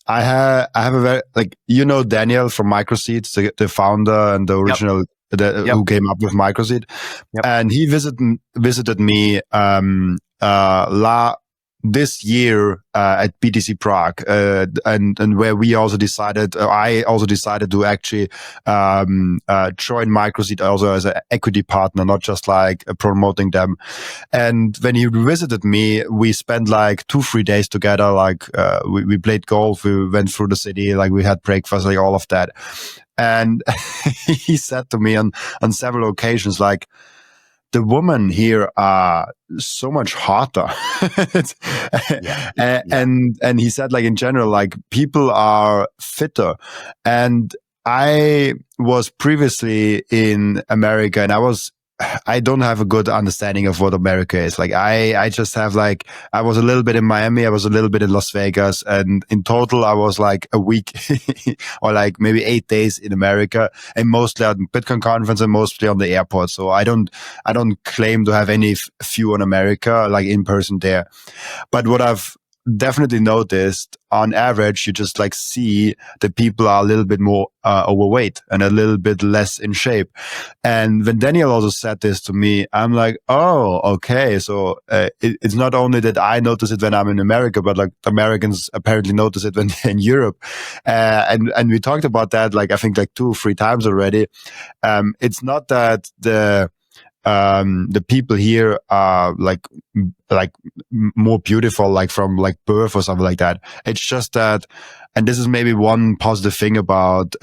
I have a very, Daniel from Microseed, the founder and the original, who came up with Microseed. Yep. And he visited me, this year at BTC Prague, and where we also decided, I also decided to actually join Microseed also as an equity partner, not just promoting them. And when he visited me, we spent 2-3 days together. We played golf, we went through the city, we had breakfast, all of that. And he said to me on several occasions, the women here are so much hotter. And he said, like, in general, like, people are fitter. And I was previously in America, and I don't have a good understanding of what America is. Like, I just have, like, I was a little bit in Miami, I was a little bit in Las Vegas, and in total I was like a week or like maybe 8 days in America, and mostly at Bitcoin conference and mostly on the airport. So I don't claim to have any view on America, like, in person there. But what I've definitely noticed, on average, you just like see that people are a little bit more overweight and a little bit less in shape. And when Daniel also said this to me, I'm like, oh, okay. So it's not only that I notice it when I'm in America, but like Americans apparently notice it when they're in Europe. And we talked about that, like, I think like 2 or 3 times already. It's not that the people here are like more beautiful, like from like birth or something like that. It's just that, and this is maybe one positive thing about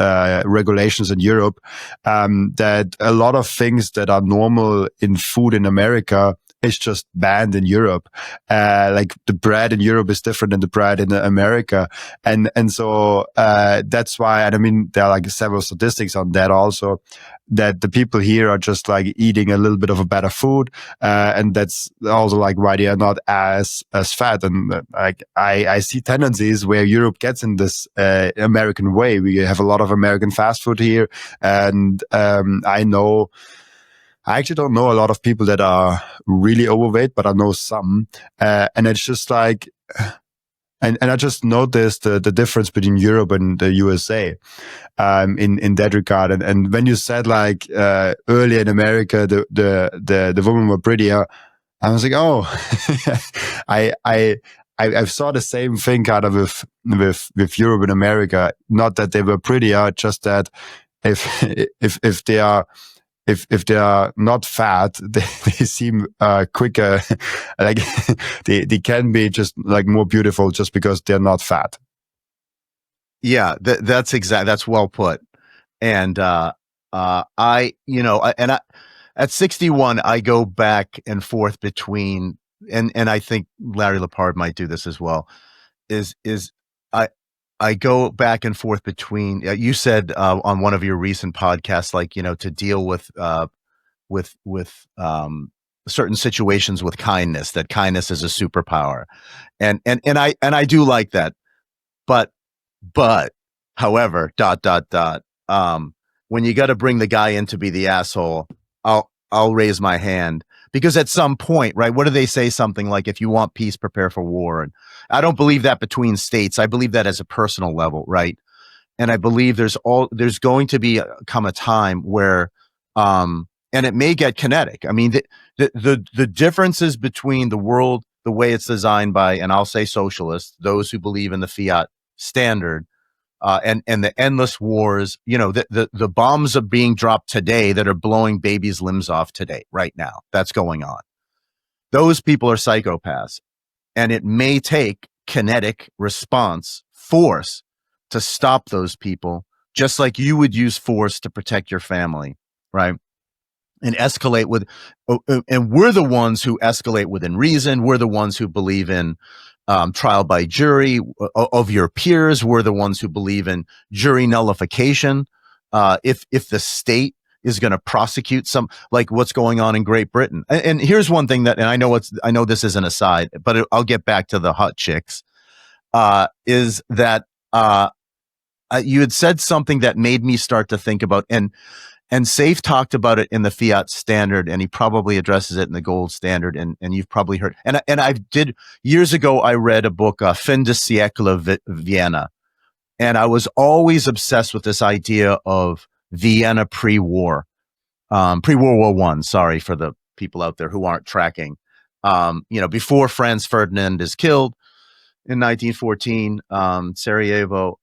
regulations in Europe, that a lot of things that are normal in food in America is just banned in Europe. Like, the bread in Europe is different than the bread in America. And so, that's why, and I mean, there are like several statistics on that also, that the people here are just like eating a little bit of a better food. And that's also like why they are not as fat. And like, I see tendencies where Europe gets in this, American way. We have a lot of American fast food here. And, I actually don't know a lot of people that are really overweight, but I know some. And it's just like, and I just noticed the difference between Europe and the USA, in that regard. And when you said, like, earlier in America, the women were prettier, I was like, oh, I saw the same thing kind of with Europe and America. Not that they were prettier, just that if they are, if they are not fat, they seem quicker. Like, they can be just like more beautiful just because they're not fat. Yeah, that's well put. And at 61, I go back and forth between, and I think Larry Lepard might do this as well. Is I go back and forth between. You said on one of your recent podcasts, like, to deal with certain situations with kindness. That kindness is a superpower, and I do like that. But however, ... when you got to bring the guy in to be the asshole, I'll raise my hand, because at some point, right? What do they say? Something like, if you want peace, prepare for war. And I don't believe that between states. I believe that as a personal level, right? And I believe there's going to come a time where, and it may get kinetic. I mean, the differences between the world, the way it's designed by, and I'll say socialists, those who believe in the fiat standard, and the endless wars, the bombs are being dropped today that are blowing babies' limbs off today, right now. That's going on. Those people are psychopaths. And it may take kinetic response, force, to stop those people, just like you would use force to protect your family, right? And escalate with, and we're the ones who escalate within reason. We're the ones who believe in trial by jury of your peers. We're the ones who believe in jury nullification. If the state is going to prosecute some, like what's going on in Great Britain. And here's one thing that, and I know this is an aside, but I'll get back to the hot chicks, is that you had said something that made me start to think about, and Safe talked about it in the fiat standard, and he probably addresses it in the gold standard. And you've probably heard, and I did years ago, I read a book, Fin de siècle Vienna. And I was always obsessed with this idea of Vienna pre-war, pre-World War I. Sorry for the people out there who aren't tracking. Before Franz Ferdinand is killed in 1914, Sarajevo.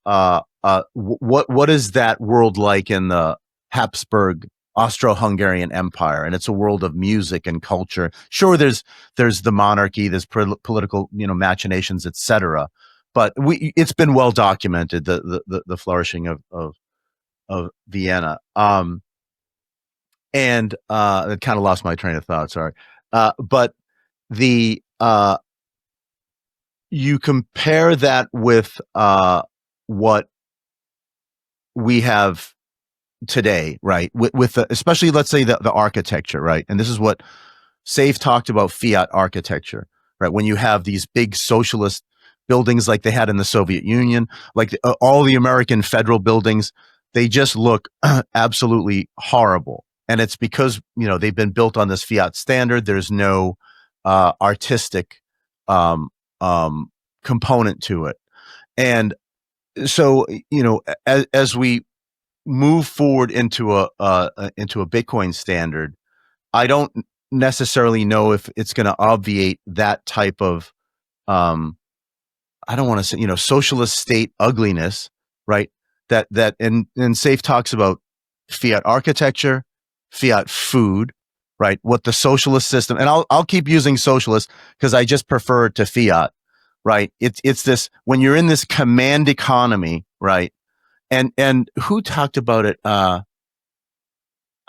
What is that world like in the Habsburg Austro-Hungarian Empire? And it's a world of music and culture. Sure, there's the monarchy, there's political machinations, etc. But it's been well documented, the flourishing of Vienna. And I kind of lost my train of thought. Sorry. But the you compare that with what we have today, right? With especially, let's say, the architecture, right? And this is what Seyr talked about: fiat architecture, right? When you have these big socialist buildings like they had in the Soviet Union, like all the American federal buildings, they just look absolutely horrible. And it's because, they've been built on this fiat standard. There's no artistic um, um, component to it. And so, as we move forward into a Bitcoin standard, I don't necessarily know if it's going to obviate that type of I don't want to say, socialist state ugliness, right? And Seyr talks about fiat architecture, fiat food, right? What the socialist system, and I'll keep using socialist because I just prefer it to fiat, right? It's this, when you're in this command economy, right? And who talked about it?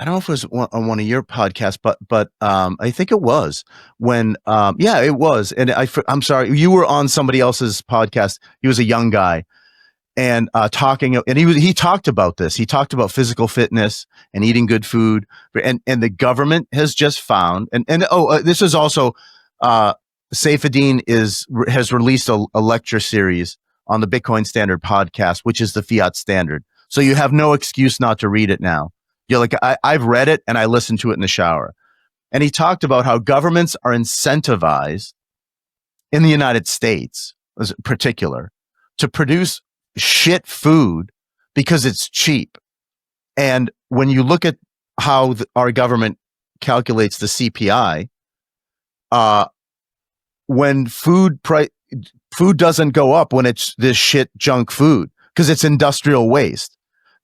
I don't know if it was on one of your podcasts, but I think it was when, yeah, it was. And I'm sorry, you were on somebody else's podcast. He was a young guy and talking, and he talked about this. He talked about physical fitness and eating good food, and the government has just found, this is also, Saifedean has released a lecture series on the Bitcoin Standard podcast, which is the fiat standard. So you have no excuse not to read it now. You're like, I've read it and I listened to it in the shower. And he talked about how governments are incentivized in the United States, in particular, to produce shit food because it's cheap. And when you look at how our government calculates the CPI, when food doesn't go up when it's this shit junk food, because it's industrial waste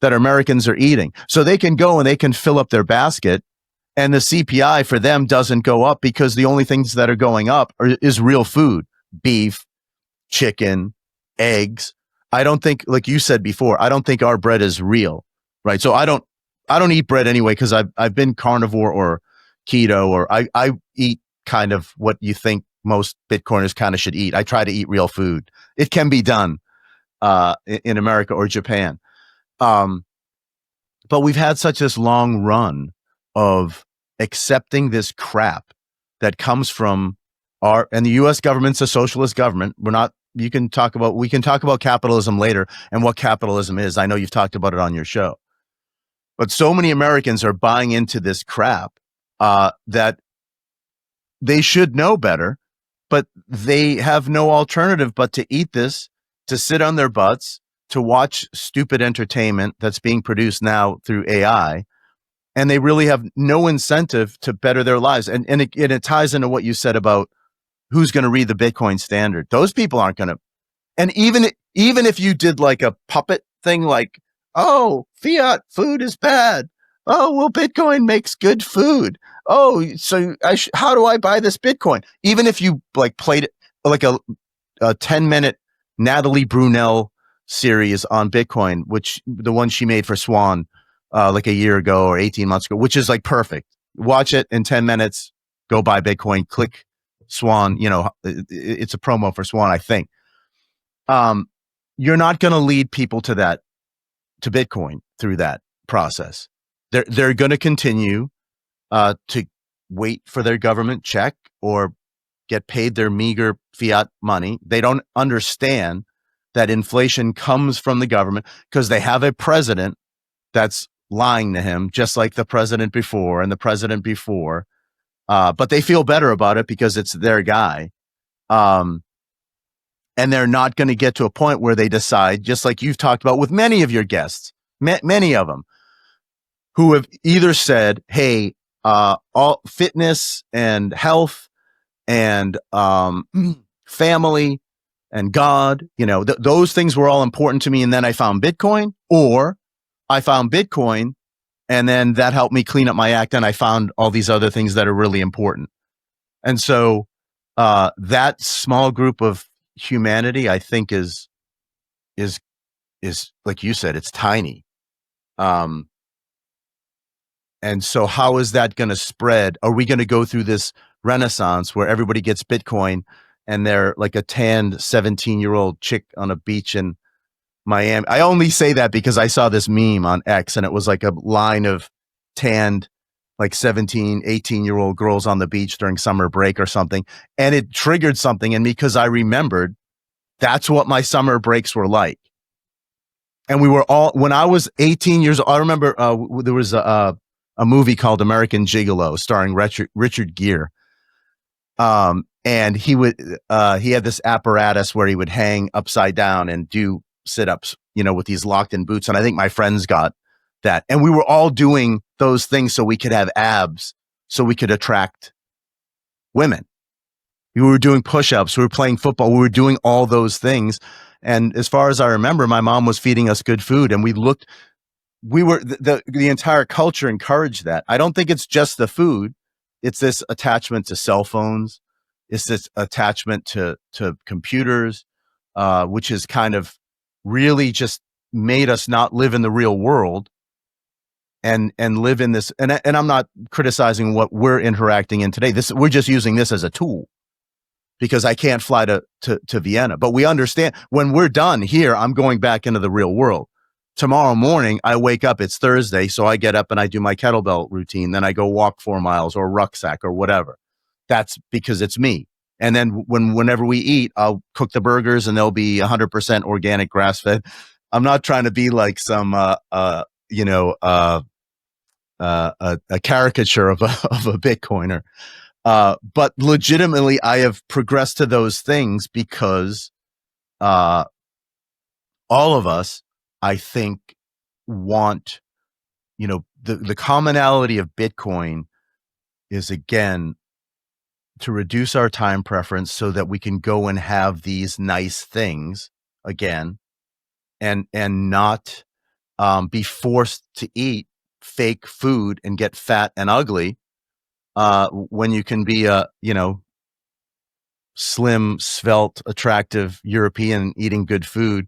that Americans are eating. So they can go and they can fill up their basket, and the CPI for them doesn't go up because the only things that are going up is real food: beef, chicken, eggs. I don't think, like you said before, I don't think our bread is real, right? So I don't eat bread anyway because I've been carnivore or keto, or I eat kind of what you think most Bitcoiners kind of should eat. I try to eat real food. It can be done in America or Japan. But we've had such this long run of accepting this crap that comes from and the US government's a socialist government. We can talk about capitalism later and what capitalism is. I know you've talked about it on your show. But so many Americans are buying into this crap that they should know better, but they have no alternative but to eat this, to sit on their butts, to watch stupid entertainment that's being produced now through AI. And they really have no incentive to better their lives. And it ties into what you said about who's going to read the Bitcoin standard. Those people aren't going to. And even if you did like a puppet thing, like, oh, fiat food is bad. Oh, well, Bitcoin makes good food. Oh, so how do I buy this Bitcoin? Even if you like played it like a 10-minute Natalie Brunell series on Bitcoin, which the one she made for Swan like a year ago or 18 months ago, which is like perfect. Watch it in 10 minutes, go buy Bitcoin, click Swan. It's a promo for Swan, I think. You're not going to lead people to Bitcoin through that process. They're going to continue to wait for their government check or get paid their meager fiat money. They don't understand that inflation comes from the government because they have a president that's lying to him, just like the president before and the president before. But they feel better about it because it's their guy. And they're not going to get to a point where they decide, just like you've talked about with many of your guests, many of them, who have either said, hey, all fitness and health and family and God, those things were all important to me. And then I found Bitcoin, or I found Bitcoin and then that helped me clean up my act. And I found all these other things that are really important. And so that small group of humanity, I think is like you said, it's tiny. And so how is that going to spread? Are we going to go through this renaissance where everybody gets Bitcoin and they're like a tanned 17-year-old chick on a beach in Miami? I only say that because I saw this meme on X and it was like a line of tanned like 17, 18-year-old girls on the beach during summer break or something. And it triggered something in me because I remembered that's what my summer breaks were like. And we were all, when I was 18 years old, I remember there was a movie called American Gigolo starring Richard Gere. And he had this apparatus where he would hang upside down and do sit-ups, with these locked-in boots. And I think my friends got that. And we were all doing those things so we could have abs, so we could attract women. We were doing push-ups. We were playing football. We were doing all those things. And as far as I remember, my mom was feeding us good food. And the entire culture encouraged that. I don't think it's just the food. It's this attachment to cell phones. It's this attachment to computers, which has kind of really just made us not live in the real world and live in this. And I'm not criticizing what we're interacting in today. We're just using this as a tool because I can't fly to Vienna. But we understand when we're done here, I'm going back into the real world. Tomorrow morning, I wake up, it's Thursday, so I get up and I do my kettlebell routine. Then I go walk 4 miles or rucksack or whatever. That's because it's me. And then whenever we eat, I'll cook the burgers and they'll be 100% organic grass-fed. I'm not trying to be like some, a caricature of a Bitcoiner. But legitimately, I have progressed to those things because all of us, I think, want, the commonality of Bitcoin is, again, to reduce our time preference so that we can go and have these nice things again and not be forced to eat fake food and get fat and ugly when you can be a, slim, svelte, attractive European eating good food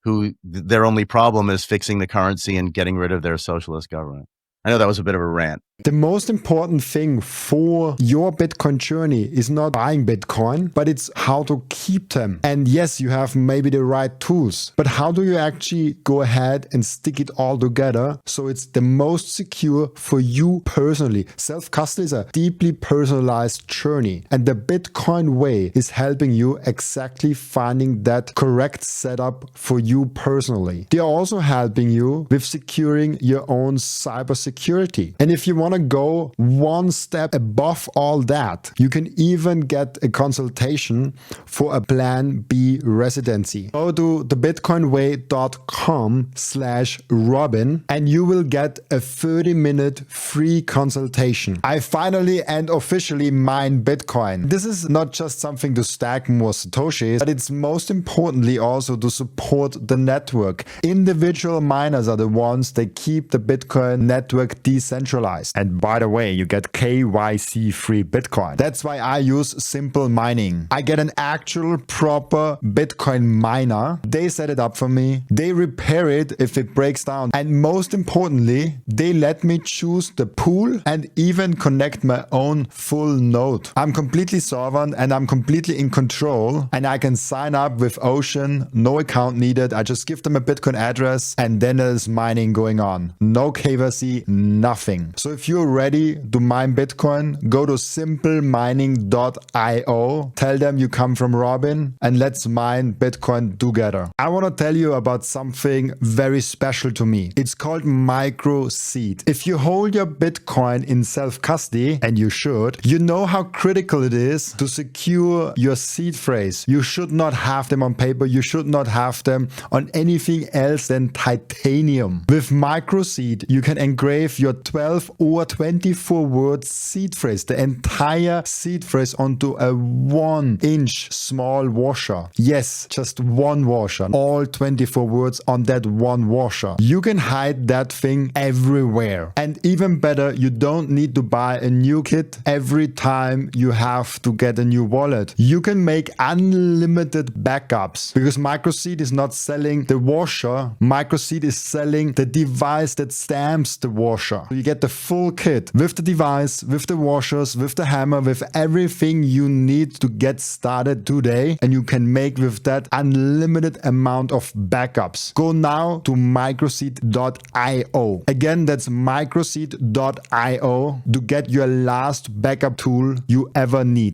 who their only problem is fixing the currency and getting rid of their socialist government. I know that was a bit of a rant. The most important thing for your Bitcoin journey is not buying Bitcoin, but it's how to keep them. And yes, you have maybe the right tools, but how do you actually go ahead and stick it all together so it's the most secure for you personally? Self-custody is a deeply personalized journey, and the Bitcoin way is helping you exactly finding that correct setup for you personally. They are also helping you with securing your own cybersecurity. And if you want to go one step above all that, you can even get a consultation for a Plan B residency. Go to thebitcoinway.com/Robin and you will get a 30-minute free consultation. I finally and officially mine Bitcoin. This is not just something to stack more Satoshis, but it's most importantly also to support the network. Individual miners are the ones that keep the Bitcoin network decentralized. And by the way, you get KYC free Bitcoin. That's why I use simplemining. I get an actual proper Bitcoin miner. They set it up for me. They repair it if it breaks down. And most importantly, they let me choose the pool and even connect my own full node. I'm completely sovereign and I'm completely in control, and I can sign up with Ocean, no account needed. I just give them a Bitcoin address and then there's mining going on. No KYC, nothing. So if you're ready to mine Bitcoin, go to simplemining.io, tell them you come from Robin, and let's mine Bitcoin together. I want to tell you about something very special to me. It's called Microseed. If you hold your Bitcoin in self-custody, and you should, you know how critical it is to secure your seed phrase. You should not have them on paper. You should not have them on anything else than titanium. With Microseed, you can engrave your 12 or 24 word seed phrase, the entire seed phrase, onto a 1-inch small washer. Yes, just one washer. All 24 words on that one washer. You can hide that thing everywhere. And even better, you don't need to buy a new kit every time you have to get a new wallet. You can make unlimited backups because Microseed is not selling the washer. Microseed is selling the device that stamps the washer. So you get the full full kit with the device, with the washers, with the hammer, with everything you need to get started today. And you can make with that unlimited amount of backups. Go now to microseed.io. Again, that's microseed.io to get your last backup tool you ever need.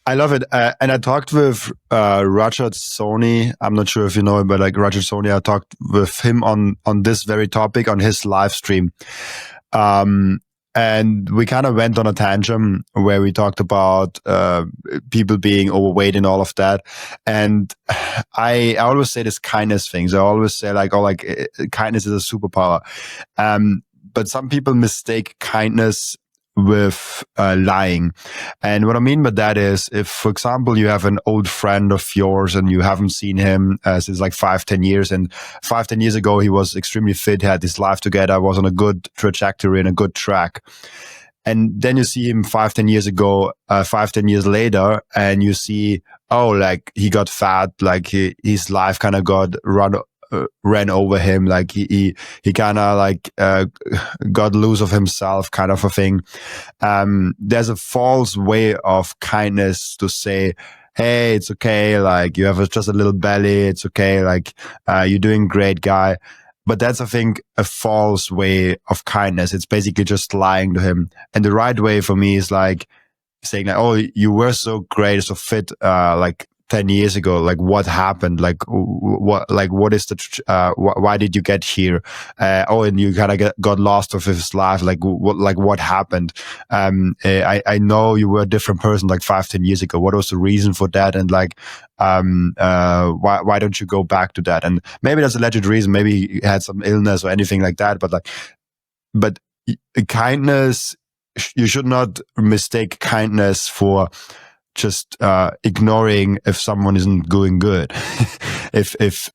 I love it. And I talked with Roger Sony. I'm not sure if you know him, but like Roger Sony, I talked with him on this very topic on his live stream. And we kind of went on a tangent where we talked about people being overweight and all of that. And I always say this kindness things. I always say like, kindness is a superpower. But some people mistake kindness with lying. And what I mean by that is if, for example, you have an old friend of yours and you haven't seen him since like 5-10 years, and 5-10 years ago he was extremely fit, had his life together, was on a good trajectory and a good track. And then you see him 5-10 years ago, 5-10 years later, and you see, like he got fat, like his life kind of got ran over him, like he kind of like got loose of himself, kind of a thing. There's a false way of kindness to say, hey, it's okay, like you have just a little belly, it's okay, like you're doing great, guy. But that's, I think, a false way of kindness. It's basically just lying to him. And the right way for me is like saying like, you were so great, so fit, like 10 years ago, like what happened? Like what is why did you get here? And you kind of got lost of his life. Like what happened? I know you were a different person like 5-10 years ago. What was the reason for that? And like, why don't you go back to that? And maybe that's a legit reason. Maybe he had some illness or anything like that. But kindness, you should not mistake kindness for just ignoring if someone isn't doing good. if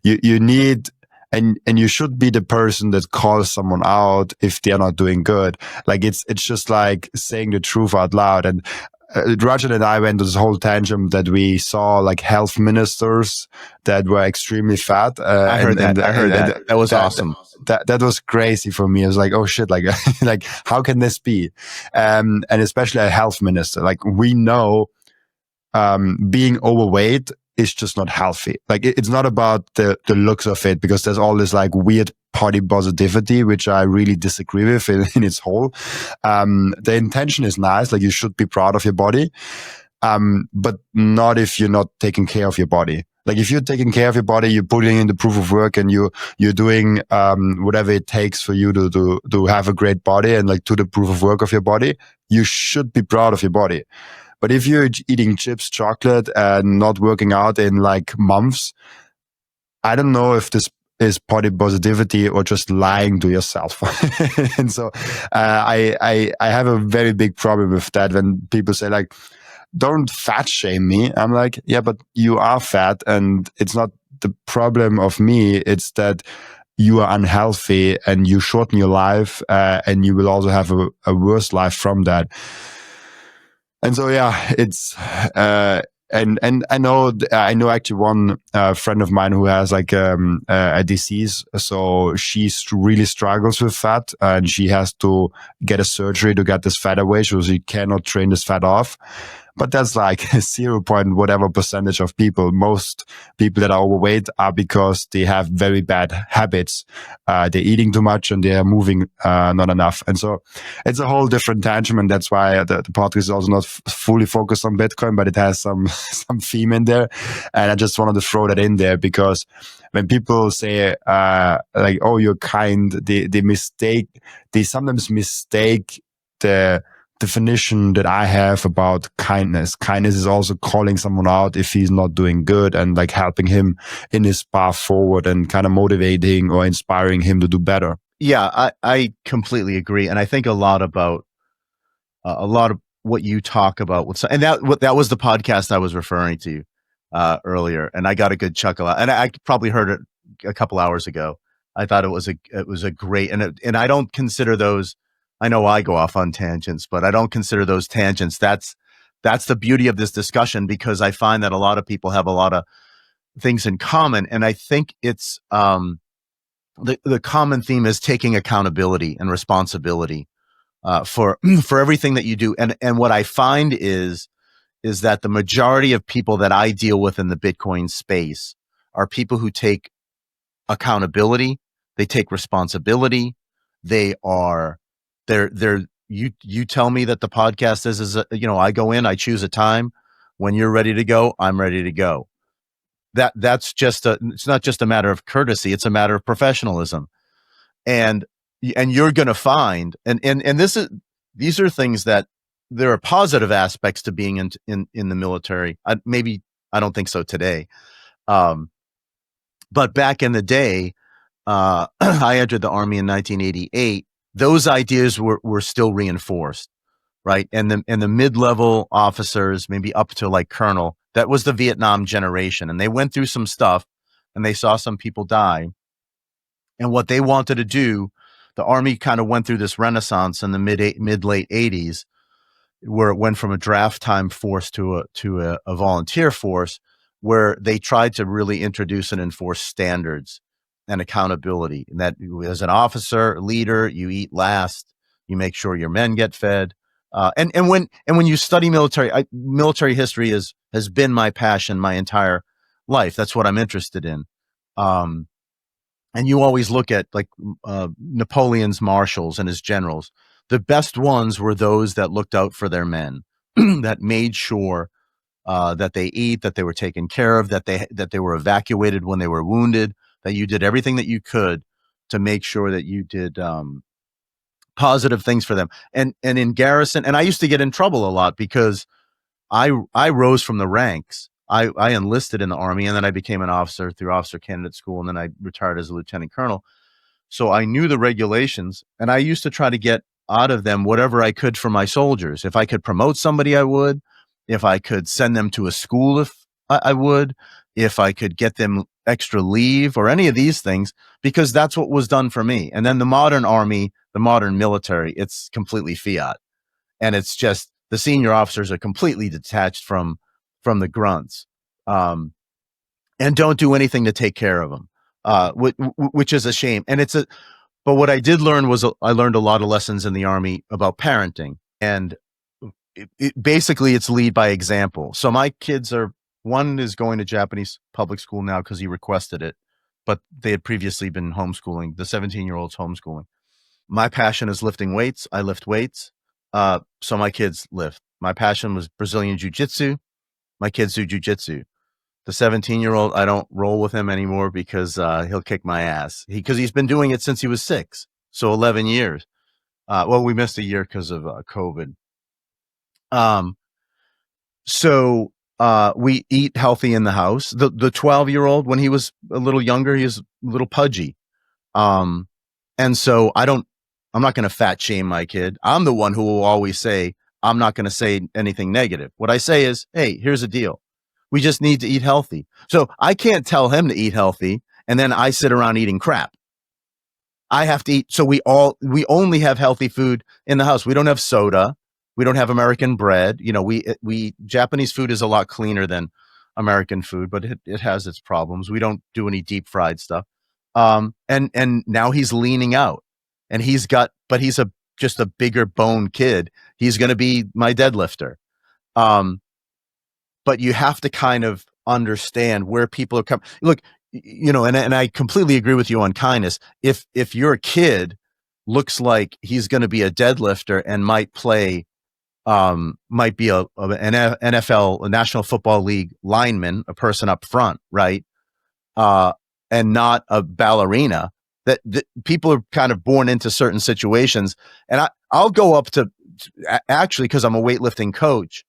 you need and you should be the person that calls someone out if they're not doing good. Like it's just like saying the truth out loud. And Rajan and I went to this whole tangent that we saw like health ministers that were extremely fat. I heard that. That was awesome. That was crazy for me. I was like, oh shit, like, like how can this be? And especially a health minister, like we know, being overweight is just not healthy. Like it's not about the looks of it, because there's all this like weird body positivity, which I really disagree with in its whole. The intention is nice. Like you should be proud of your body. But not if you're not taking care of your body. Like if you're taking care of your body, you're putting in the proof of work and you're doing, whatever it takes for you to have a great body and like to the proof of work of your body, you should be proud of your body. But if you're eating chips, chocolate and not working out in like months, I don't know if this is body positivity or just lying to yourself. And so, I have a very big problem with that when people say like, don't fat shame me. I'm like, yeah, but you are fat and it's not the problem of me. It's that you are unhealthy and you shorten your life, and you will also have a worse life from that. And so, yeah, it's, and I know actually one friend of mine who has like a disease. So she really struggles with fat and she has to get a surgery to get this fat away. So she cannot train this fat off. But that's like 0. whatever percentage of people. Most people that are overweight are because they have very bad habits. They're eating too much and they are moving not enough. And so it's a whole different tangent. And that's why the podcast is also not fully focused on Bitcoin, but it has some theme in there. And I just wanted to throw that in there because when people say like, oh, you're kind, they sometimes mistake the definition that I have about kindness. Kindness is also calling someone out if he's not doing good and like helping him in his path forward and kind of motivating or inspiring him to do better. Yeah, I completely agree. And I think a lot of what you talk about and that was the podcast I was referring to earlier. And I got a good chuckle out, and I probably heard it a couple hours ago. I thought it was a great, and I don't consider those, I know I go off on tangents, but I don't consider those tangents. That's the beauty of this discussion, because I find that a lot of people have a lot of things in common. And I think it's, the common theme is taking accountability and responsibility for everything that you do. And what I find is that the majority of people that I deal with in the Bitcoin space are people who take accountability, they take responsibility, they're you tell me that the podcast is I go in, I choose a time. When you're ready to go, I'm ready to go. It's not just a matter of courtesy, it's a matter of professionalism. And you're going to find, these are things that there are positive aspects to being in the military. I don't think so today. But back in the day, I entered the Army in 1988. Those ideas were still reinforced, right? And the mid-level officers, maybe up to like colonel, that was the Vietnam generation, and they went through some stuff, and they saw some people die. And what they wanted to do, the Army kind of went through this renaissance in the mid-late 80s, where it went from a draft time force to a volunteer force, where they tried to really introduce and enforce standards and accountability. And that as an officer, leader, you eat last, you make sure your men get fed. And when you study military history has been my passion my entire life. That's what I'm interested in. And you always look at like Napoleon's marshals and his generals. The best ones were those that looked out for their men, that made sure that they eat, that they were taken care of, that they were evacuated when they were wounded, that you did everything that you could to make sure that you did positive things for them. And in garrison, and I used to get in trouble a lot because I rose from the ranks. I enlisted in the Army, and then I became an officer through officer candidate school, and then I retired as a lieutenant colonel. So I knew the regulations, and I used to try to get out of them whatever I could for my soldiers. If I could promote somebody, I would. If I could send them to a school, if I would. If I could get them extra leave or any of these things, because that's what was done for me. And then the modern Army, the modern military, it's completely fiat. And it's just the senior officers are completely detached from the grunts, and don't do anything to take care of them, which is a shame. And but what I did learn was I learned a lot of lessons in the Army about parenting, and basically it's lead by example. So my kids one is going to Japanese public school now because he requested it, but they had previously been homeschooling. The 17-year-old's homeschooling. My passion is lifting weights. I lift weights. So my kids lift. My passion was Brazilian jiu-jitsu. My kids do jiu-jitsu. The 17-year-old, I don't roll with him anymore because he'll kick my ass. Because he's been doing it since he was 6. So 11 years. Well, we missed a year because of COVID. So we eat healthy in the house. The 12-year-old, when he was a little younger, he was a little pudgy. And so I'm not going to fat shame my kid. I'm the one who will always say, I'm not going to say anything negative. What I say is, hey, here's the deal. We just need to eat healthy. So I can't tell him to eat healthy, and then I sit around eating crap. I have to eat. So we only have healthy food in the house. We don't have soda. We don't have American bread. We Japanese food is a lot cleaner than American food, but it has its problems. We don't do any deep fried stuff. And now he's leaning out, and he's just a bigger bone kid. He's going to be my deadlifter. But you have to kind of understand where people are coming. Look, and I completely agree with you on kindness. If your kid looks like he's going to be a deadlifter and might be an NFL, a National Football League lineman, a person up front, right? And not a ballerina, that people are kind of born into certain situations. And I'll go up to, actually, because I'm a weightlifting coach,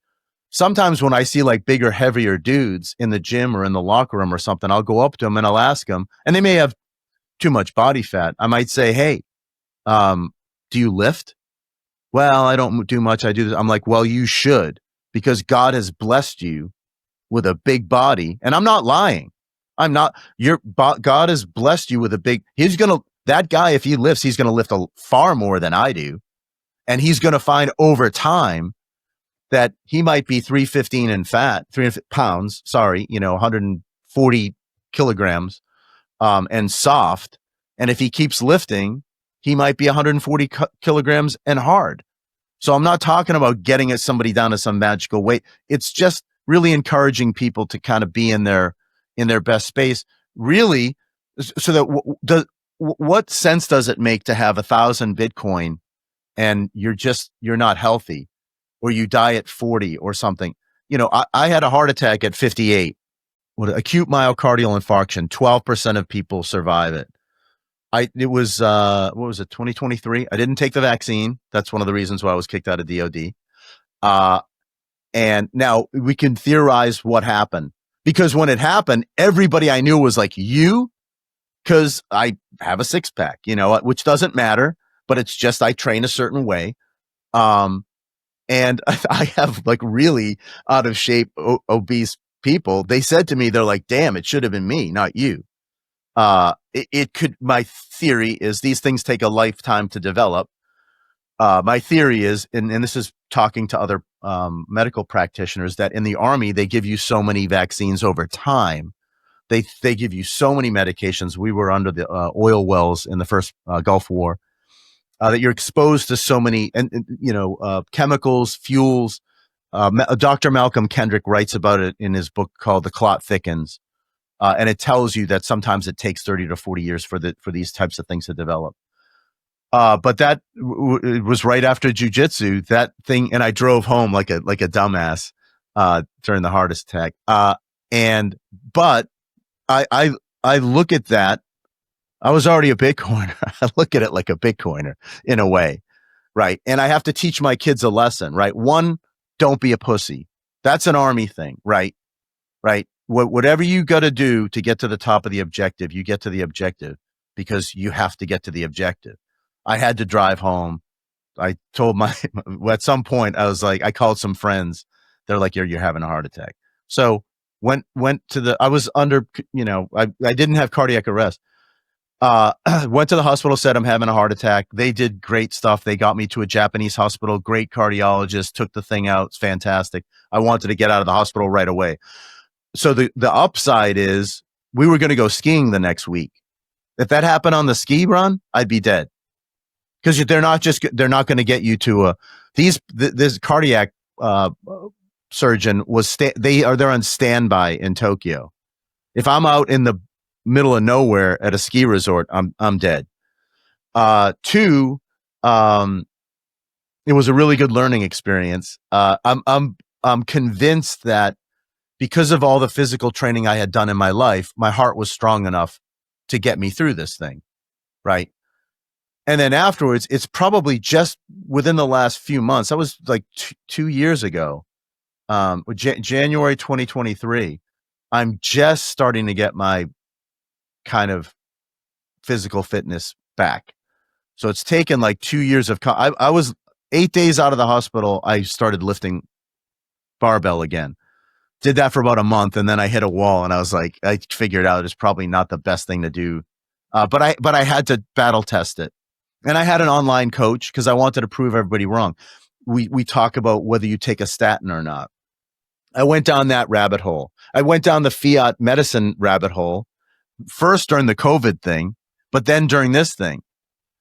sometimes when I see like bigger, heavier dudes in the gym or in the locker room or something, I'll go up to them and I'll ask them, and they may have too much body fat. I might say, hey, do you lift? Well, I don't do much. I do this. I'm like, well, you should, because God has blessed you with a big body. And I'm not lying. God has blessed you with that guy, if he lifts, he's going to lift far more than I do. And he's going to find over time that he might be 315 in fat, 300 pounds, 140 kilograms, and soft. And if he keeps lifting, he might be 140 kilograms and hard. So I'm not talking about getting somebody down to some magical weight. It's just really encouraging people to kind of be in their best space, really. So that what sense does it make to have 1,000 Bitcoin and you're not healthy, or you die at 40 or something? I had a heart attack at 58. Acute myocardial infarction. 12% of people survive it. It was, what was it, 2023? I didn't take the vaccine. That's one of the reasons why I was kicked out of DOD. And now we can theorize what happened, because when it happened, everybody I knew was like, you? Because I have a six pack, which doesn't matter, but it's just, I train a certain way. And I have like really out of shape, obese people. They said to me, they're like, damn, it should have been me, not you. My theory is these things take a lifetime to develop. My theory is, and this is talking to other medical practitioners, that in the Army, they give you so many vaccines over time. They give you so many medications. We were under the oil wells in the first Gulf War, that you're exposed to so many, chemicals, fuels. Dr. Malcolm Kendrick writes about it in his book called The Clot Thickens. And it tells you that sometimes it takes 30 to 40 years for these types of things to develop. But that it was right after jujitsu, that thing. And I drove home like a dumbass, during the heart attack. But I look at that. I was already a Bitcoiner. I look at it like a Bitcoiner in a way. Right. And I have to teach my kids a lesson, right? One, don't be a pussy. That's an Army thing, right? Right. Whatever you got to do to get to the top of the objective, you get to the objective because you have to get to the objective. I had to drive home. I told at some point, I was like, I called some friends. They're like, you're having a heart attack. So went to I was under, I didn't have cardiac arrest. Went to the hospital, said I'm having a heart attack. They did great stuff. They got me to a Japanese hospital, great cardiologist, took the thing out. It's fantastic. I wanted to get out of the hospital right away. So the upside is we were going to go skiing the next week. If that happened on the ski run, I'd be dead. Because they're not going to get you to this cardiac surgeon they're on standby in Tokyo. If I'm out in the middle of nowhere at a ski resort, I'm dead. Two, it was a really good learning experience. I'm convinced that because of all the physical training I had done in my life, my heart was strong enough to get me through this thing, right? And then afterwards, it's probably just within the last few months. That was like 2 years ago, January 2023. I'm just starting to get my kind of physical fitness back. So it's taken like 2 years of, I was 8 days out of the hospital. I started lifting barbell again. Did that for about a month, and then I hit a wall, and I was like, I figured out it's probably not the best thing to do. But I had to battle test it. And I had an online coach because I wanted to prove everybody wrong. We talk about whether you take a statin or not. I went down that rabbit hole. I went down the fiat medicine rabbit hole first during the COVID thing, but then during this thing,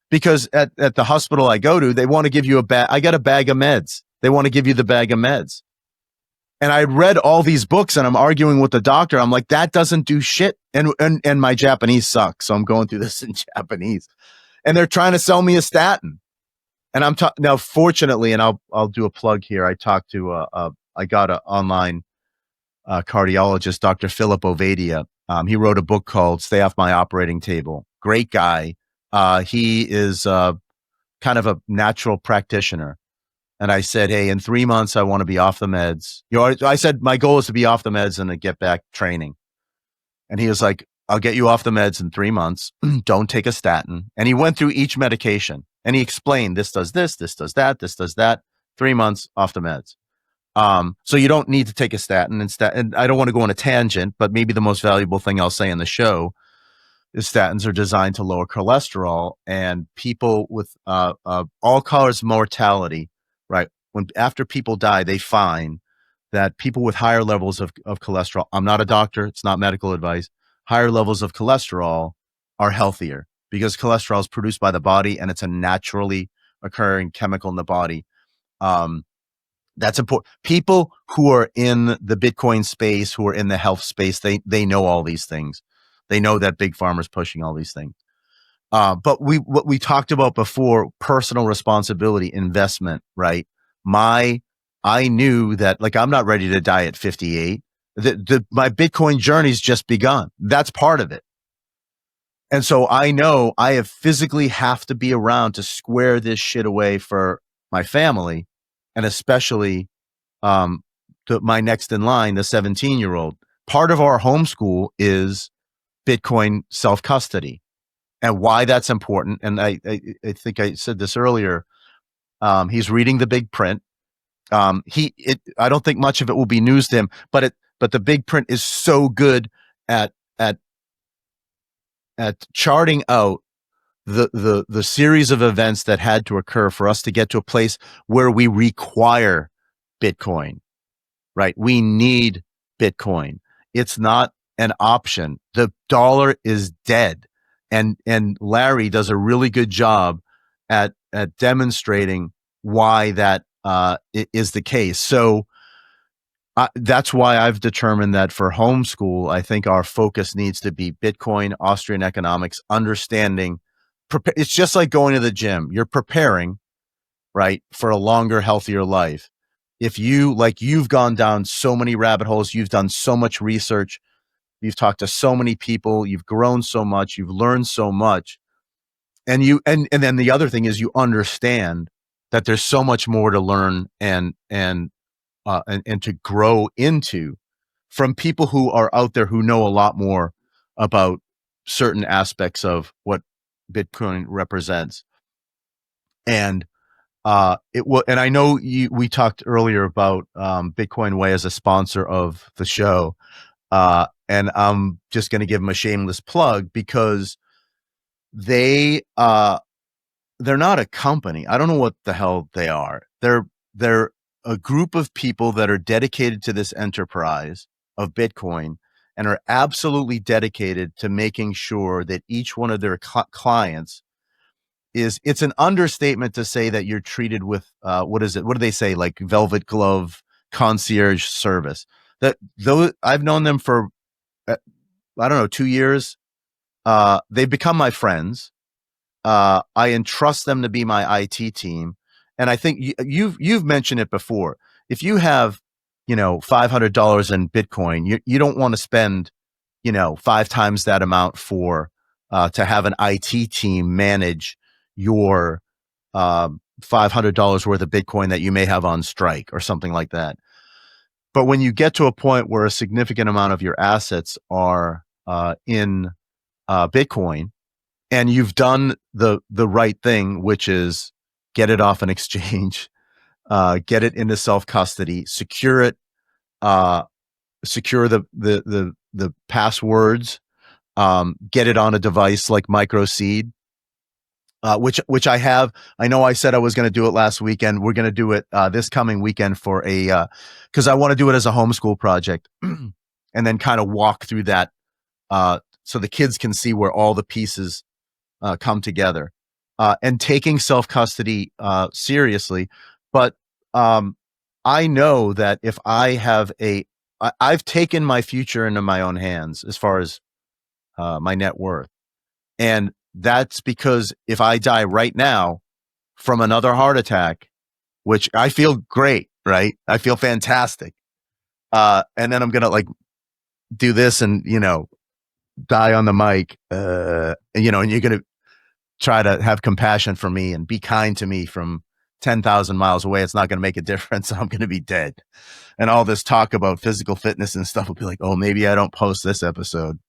because at the hospital I go to, they want to give you I got a bag of meds. They want to give you the bag of meds. And I read all these books and I'm arguing with the doctor. I'm like, that doesn't do shit. And my Japanese sucks. So I'm going through this in Japanese. And they're trying to sell me a statin. And now, fortunately, and I'll do a plug here. I talked to I got an online cardiologist, Dr. Philip Ovadia. He wrote a book called Stay Off My Operating Table. Great guy. He is kind of a natural practitioner. And I said, hey, in 3 months, I want to be off the meds. I said, my goal is to be off the meds and to get back training. And he was like, I'll get you off the meds in 3 months. Don't take a statin. And he went through each medication and he explained, this does this does that, this does that. 3 months off the meds. So you don't need to take a statin. And I don't want to go on a tangent, but maybe the most valuable thing I'll say in the show is statins are designed to lower cholesterol, and people with all-cause mortality, right? After people die, they find that people with higher levels of cholesterol, I'm not a doctor, it's not medical advice, higher levels of cholesterol are healthier. because cholesterol is produced by the body and it's a naturally occurring chemical in the body. That's important. People who are in the Bitcoin space, who are in the health space, they know all these things. They know that big pharma's pushing all these things. But what we talked about before, personal responsibility, investment, right? I knew that, like, I'm not ready to die at 58. My Bitcoin journey's just begun. That's part of it. And so I know I physically have to be around to square this shit away for my family, and especially my next in line, the 17-year-old. Part of our homeschool is Bitcoin self-custody, and why that's important. And I think I said this earlier. He's reading the big print. I don't think much of it will be news to him, but the big print is so good at charting out the series of events that had to occur for us to get to a place where we require Bitcoin, right? We need Bitcoin. It's not an option. The dollar is dead. And Larry does a really good job at demonstrating why that is the case. So that's why I've determined that for homeschool, I think our focus needs to be Bitcoin, Austrian economics, understanding. It's just like going to the gym. You're preparing, right, for a longer, healthier life. If you've gone down so many rabbit holes, you've done so much research, you've talked to so many people, you've grown so much, you've learned so much. And then the other thing is you understand that there's so much more to learn and to grow into from people who are out there who know a lot more about certain aspects of what Bitcoin represents. And and I know we talked earlier about Bitcoin Way as a sponsor of the show. And I'm just going to give them a shameless plug because they're not a company. I don't know what the hell they are. They're a group of people that are dedicated to this enterprise of Bitcoin and are absolutely dedicated to making sure that each one of their clients it's an understatement to say that you're treated with what is it? What do they say? Like velvet glove concierge service. I've known them for I don't know, 2 years. They've become my friends. I entrust them to be my IT team, and I think you've mentioned it before. If you have $500 in Bitcoin, you don't want to spend 5 times that amount for to have an IT team manage your $500 worth of Bitcoin that you may have on strike or something like that. But when you get to a point where a significant amount of your assets are in Bitcoin, and you've done the right thing, which is get it off an exchange, get it into self-custody, secure it, secure the passwords, get it on a device like Microseed, which I have. I know I said I was going to do it last weekend. We're going to do it this coming weekend for because I want to do it as a homeschool project and then kind of walk through that so the kids can see where all the pieces come together, and taking self-custody seriously. But I know that if I have I've taken my future into my own hands as far as my net worth. And that's because if I die right now from another heart attack, which I feel great, right? I feel fantastic. And then I'm going to do this and, die on the mic, and you're going to try to have compassion for me and be kind to me from 10,000 miles away. It's not going to make a difference. I'm going to be dead. And all this talk about physical fitness and stuff will be like, oh, maybe I don't post this episode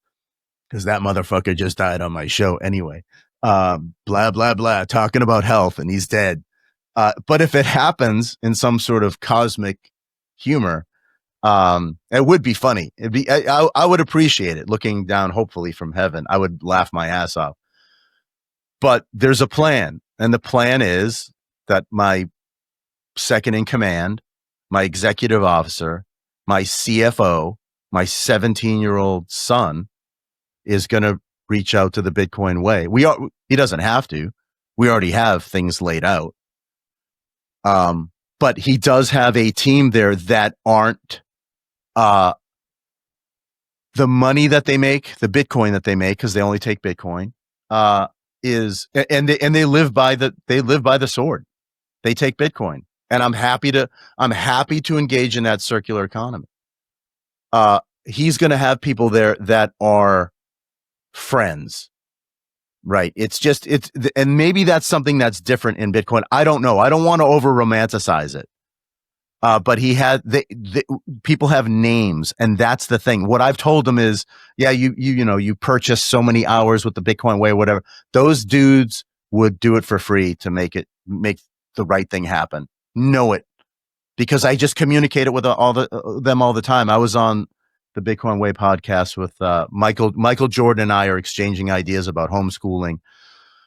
because that motherfucker just died on my show anyway. Blah, blah, blah, talking about health and he's dead. But if it happens in some sort of cosmic humor, it would be funny. I would appreciate it looking down, hopefully from heaven. I would laugh my ass off. But there's a plan. And the plan is that my second in command, my executive officer, my CFO, my 17-year-old son is going to reach out to the Bitcoin way. He doesn't have to. We already have things laid out. But he does have a team there that aren't the money that they make, the Bitcoin that they make, because they only take Bitcoin, they live by the sword. They take Bitcoin, and I'm happy to engage in that circular economy. He's going to have people there that are friends, right? And maybe that's something that's different in Bitcoin. I don't know. I don't want to over romanticize it. But people have names, and that's the thing. What I've told them is, yeah, you purchase so many hours with the Bitcoin way, whatever. Those dudes would do it for free to make the right thing happen. Know it, because I just communicate it with them all the time. I was on the Bitcoin Way podcast with Michael Jordan, and I are exchanging ideas about homeschooling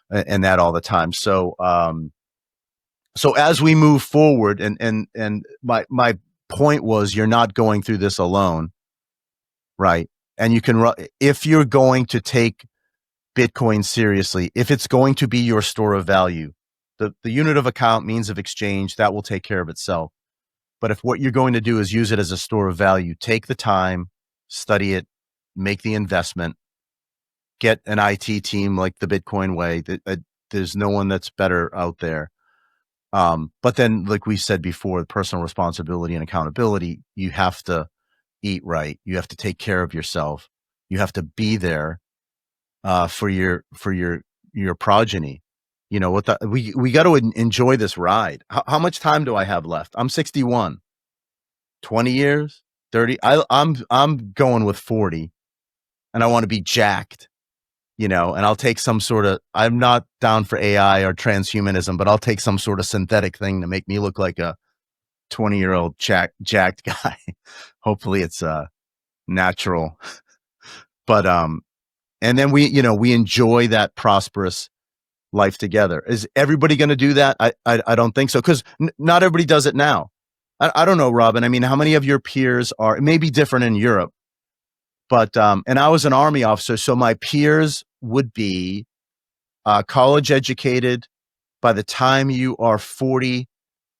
and that all the time. So as we move forward, and my point was, you're not going through this alone, right? And if you're going to take Bitcoin seriously, if it's going to be your store of value, the unit of account, means of exchange, that will take care of itself. But if what you're going to do is use it as a store of value, take the time, study it, make the investment, get an IT team like the Bitcoin Way. There's no one that's better out there. But then, like we said before, personal responsibility and accountability, you have to eat right. You have to take care of yourself. You have to be there for your progeny. We got to enjoy this ride. How much time do I have left? I'm 61. 20 years, 30. I'm going with 40, and I want to be jacked. And I'll take some sort of, I'm not down for AI or transhumanism, but I'll take some sort of synthetic thing to make me look like a 20-year-old jacked guy. Hopefully it's natural. But and then we enjoy that prosperous life together. Is everybody going to do that? I don't think so, because not everybody does it now. I don't know, Robin. I mean, how many of your peers are? It may be different in Europe. But, and I was an Army officer, so my peers would be college educated. By the time you are 40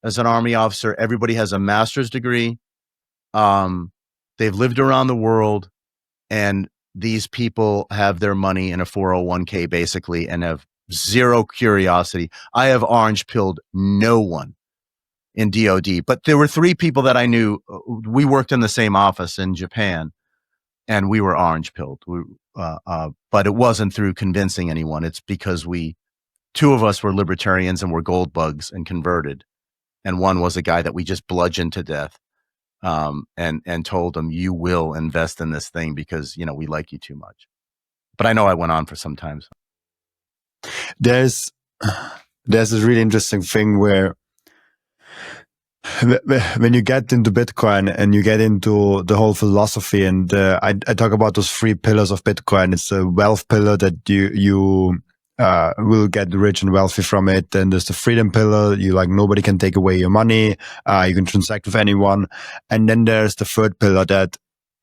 as an Army officer, everybody has a master's degree. They've lived around the world, and these people have their money in a 401k basically, and have zero curiosity. I have orange pilled no one in DOD, but there were 3 people that I knew. We worked in the same office in Japan, and we were orange pilled. But it wasn't through convincing anyone. It's because 2 of us were libertarians and were gold bugs and converted. And one was a guy that we just bludgeoned to death, and told him, you will invest in this thing because, we like you too much. But I know I went on for some time. There's this really interesting thing where when you get into Bitcoin and you get into the whole philosophy, and I talk about those 3 pillars of Bitcoin. It's a wealth pillar that you will get rich and wealthy from it. Then there's the freedom pillar. Nobody can take away your money. You can transact with anyone. And then there's the 3rd pillar that,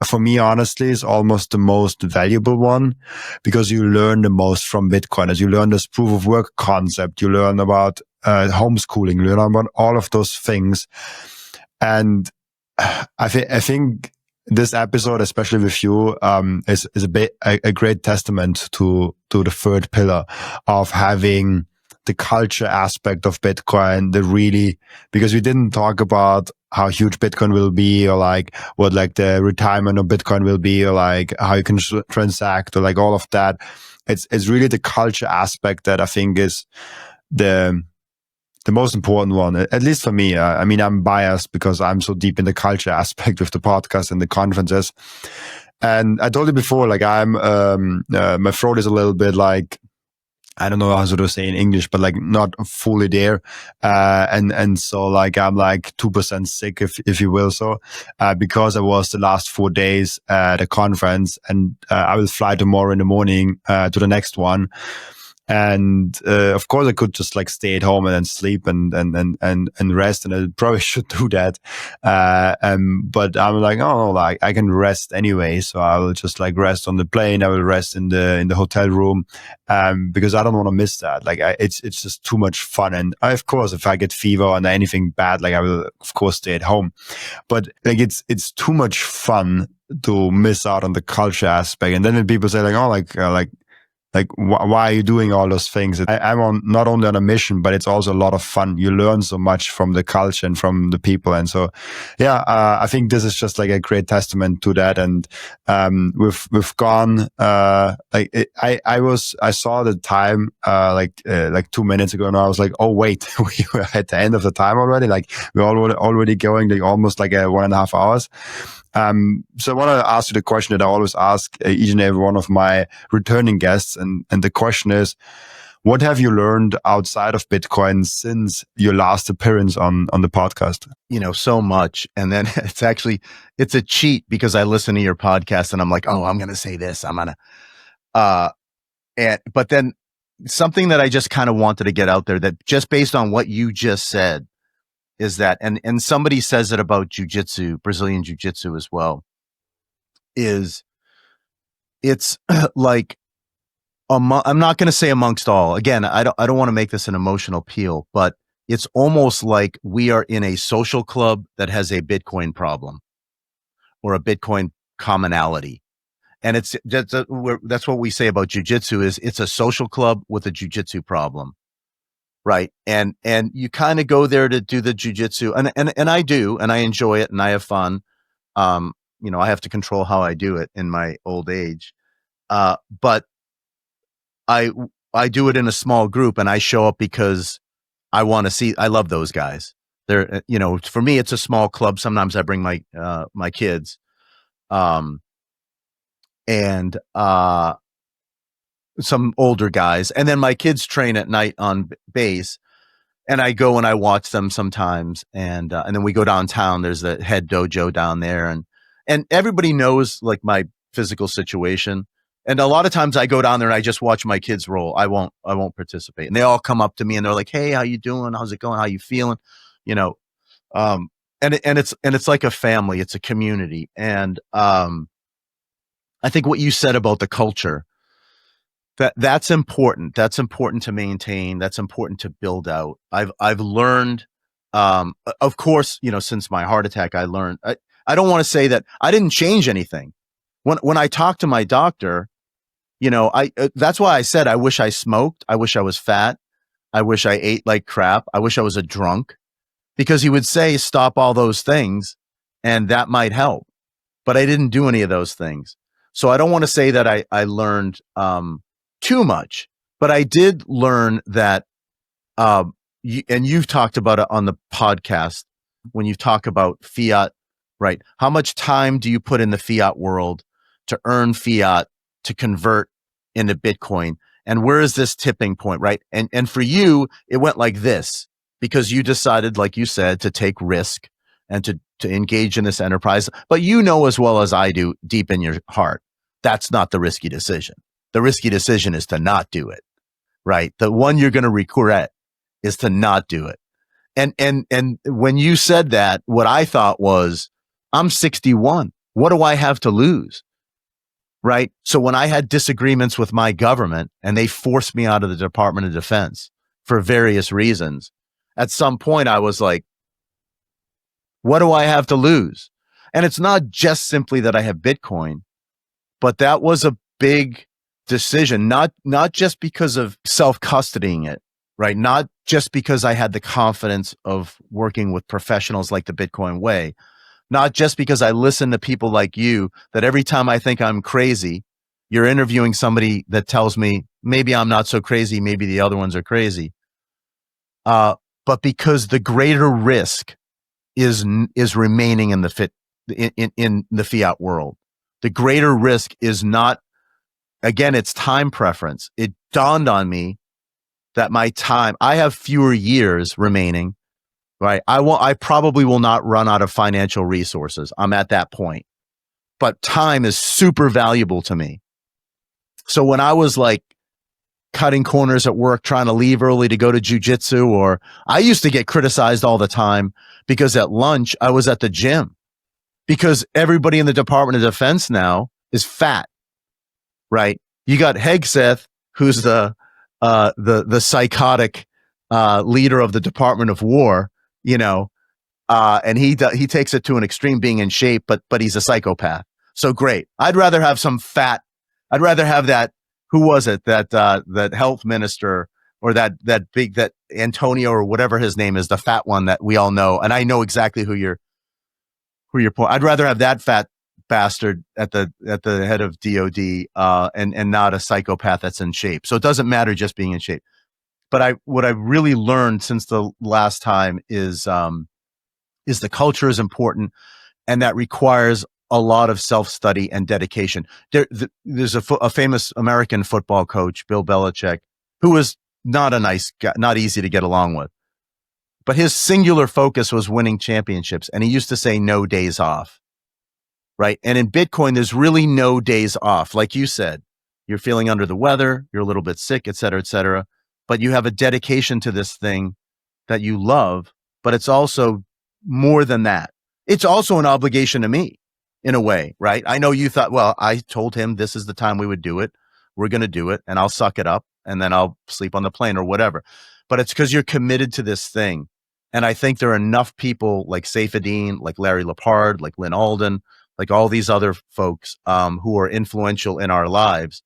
for me, honestly, is almost the most valuable one, because you learn the most from Bitcoin. As you learn this proof of work concept, you learn about homeschooling, learn about all of those things. And I think this episode, especially with you, is a great testament to the 3rd pillar of having the culture aspect of Bitcoin. Because we didn't talk about how huge Bitcoin will be, or what the retirement of Bitcoin will be, or how you can transact, or all of that. It's really the culture aspect that I think is the most important one, at least for me. I mean, I'm biased because I'm so deep in the culture aspect with the podcast and the conferences. And I told you before, my throat is a little bit I don't know how to say in English, but not fully there. And so I'm 2% sick, if you will. So, because I was the last 4 days at a conference, and I will fly tomorrow in the morning, to the next one. And of course, I could just like stay at home and then sleep and rest, and I probably should do that. But I'm like, oh, like I can rest anyway, so I will just like rest on the plane. I will rest in the hotel room, because I don't want to miss that. Like, it's just too much fun. And of course, if I get fever and anything bad, like I will of course stay at home. But like it's too much fun to miss out on the culture aspect. And then people say like, oh, why are you doing all those things? I'm not only on a mission, but it's also a lot of fun. You learn so much from the culture and from the people. And so, yeah, I think this is just like a great testament to that. And we've gone, I saw the time like 2 minutes ago, and I was like, oh wait, we were at the end of the time already. Like we're already going like almost like 1.5 hours. So I want to ask you the question that I always ask each and every one of my returning guests. And the question is, what have you learned outside of Bitcoin since your last appearance on the podcast? So much. And then it's a cheat because I listen to your podcast and I'm like, oh, I'm going to say this. I'm going to, but then something that I just kind of wanted to get out there, that just based on what you just said, is that, and somebody says it about jiu-jitsu, Brazilian jiu-jitsu as well, is it's like, I'm not going to say amongst all. Again, I don't want to make this an emotional appeal, but it's almost like we are in a social club that has a Bitcoin problem or a Bitcoin commonality. And that's what we say about jiu-jitsu, is it's a social club with a jiu-jitsu problem. Right. And you kind of go there to do the jujitsu, and I do, and I enjoy it and I have fun. I have to control how I do it in my old age. But I do it in a small group, and I show up because I want to see, I love those guys. They're, for me, it's a small club. Sometimes I bring my kids, and some older guys, and then my kids train at night on base, and I go and I watch them sometimes, and then we go downtown. There's the head dojo down there, and everybody knows like my physical situation, and a lot of times I go down there and I just watch my kids roll. I won't participate, and they all come up to me and they're like, "Hey, how you doing? How's it going? How you feeling?" And it's like a family. It's a community, and I think what you said about the culture, that's important. That's important to maintain. That's important to build out. I've learned, of course, since my heart attack, I learned, I don't want to say that I didn't change anything. When I talked to my doctor, that's why I said, I wish I smoked. I wish I was fat. I wish I ate like crap. I wish I was a drunk, because he would say, stop all those things and that might help. But I didn't do any of those things. So I don't want to say that I learned, too much, but I did learn that, and you've talked about it on the podcast when you talk about fiat, right? How much time do you put in the fiat world to earn fiat, to convert into Bitcoin? And where is this tipping point, right? And for you, it went like this, because you decided, like you said, to take risk and to engage in this enterprise. But as well as I do, deep in your heart, that's not the risky decision. The risky decision is to not do it, right? The one you're going to regret is to not do it. And when you said that, what I thought was, I'm 61. What do I have to lose? Right? So when I had disagreements with my government and they forced me out of the Department of Defense for various reasons, at some point I was like, what do I have to lose? And it's not just simply that I have Bitcoin, but that was a big decision, not just because of self-custodying it, right? Not just because I had the confidence of working with professionals like the Bitcoin way, not just because I listen to people like you, that every time I think I'm crazy, you're interviewing somebody that tells me maybe I'm not so crazy, maybe the other ones are crazy. But because the greater risk is remaining in the fiat world. The greater risk is not, again, it's time preference. It dawned on me that I have fewer years remaining, right? I probably will not run out of financial resources. I'm at that point, but time is super valuable to me. So when I was like cutting corners at work, trying to leave early to go to jujitsu. Or I used to get criticized all the time because at lunch I was at the gym, because everybody in the Department of Defense now is fat, right? You got Hegseth, who's the psychotic leader of the Department of War, and he takes it to an extreme, being in shape, but he's a psychopath. So great. I'd rather have I'd rather have that. Who was it? That health minister, or that Antonio, or whatever his name is, the fat one that we all know. And I know exactly who you're. I'd rather have that fat bastard at the head of DOD, and not a psychopath that's in shape. So it doesn't matter just being in shape. But what I've really learned since the last time is the culture is important, and that requires a lot of self-study and dedication. There's a famous American football coach, Bill Belichick, who was not a nice guy, not easy to get along with. But his singular focus was winning championships. And he used to say no days off, right? And in Bitcoin, there's really no days off. Like you said, you're feeling under the weather, you're a little bit sick, et cetera, but you have a dedication to this thing that you love. But it's also more than that. It's also an obligation to me, in a way, right? I know you thought, well, I told him this is the time we would do it. We're going to do it, and I'll suck it up, and then I'll sleep on the plane or whatever. But it's because you're committed to this thing. And I think there are enough people like Saifedean, like Larry Lepard, like Lynn Alden, like all these other folks who are influential in our lives,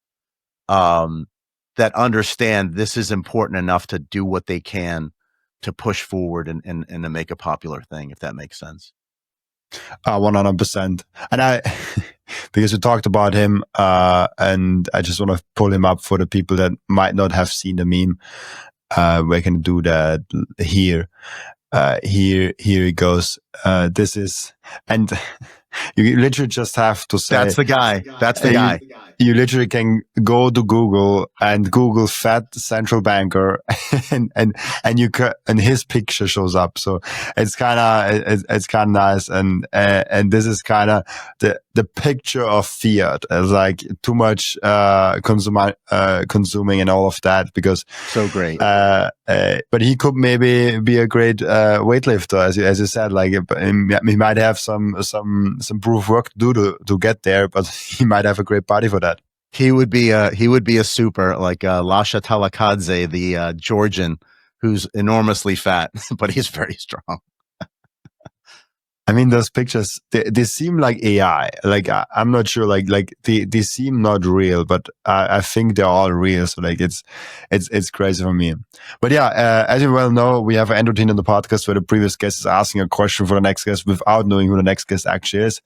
that understand this is important enough to do what they can to push forward and to make a popular thing, if that makes sense. 100%. And because we talked about him, and I just want to pull him up for the people that might not have seen the meme. We can do that here. Here he goes. This is, and you literally just have to say, that's the guy. That's the guy. You literally can go to Google and Google fat central banker, and you can, and his picture shows up. So it's kind of nice, and this is kind of the picture of fiat. It's like too much consuming and all of that, because so great. But he could maybe be a great weightlifter, as you said. Like he might have some proof work to do to get there, but he might have a great body for that. He would be a super, like Lasha Talakadze, the Georgian, who's enormously fat, but he's very strong. I mean, those pictures, they seem like AI. Like, I'm not sure, like they seem not real, but I think they're all real. So like, it's crazy for me. But yeah, as you well know, we have an end routine in the podcast where the previous guest is asking a question for the next guest without knowing who the next guest actually is.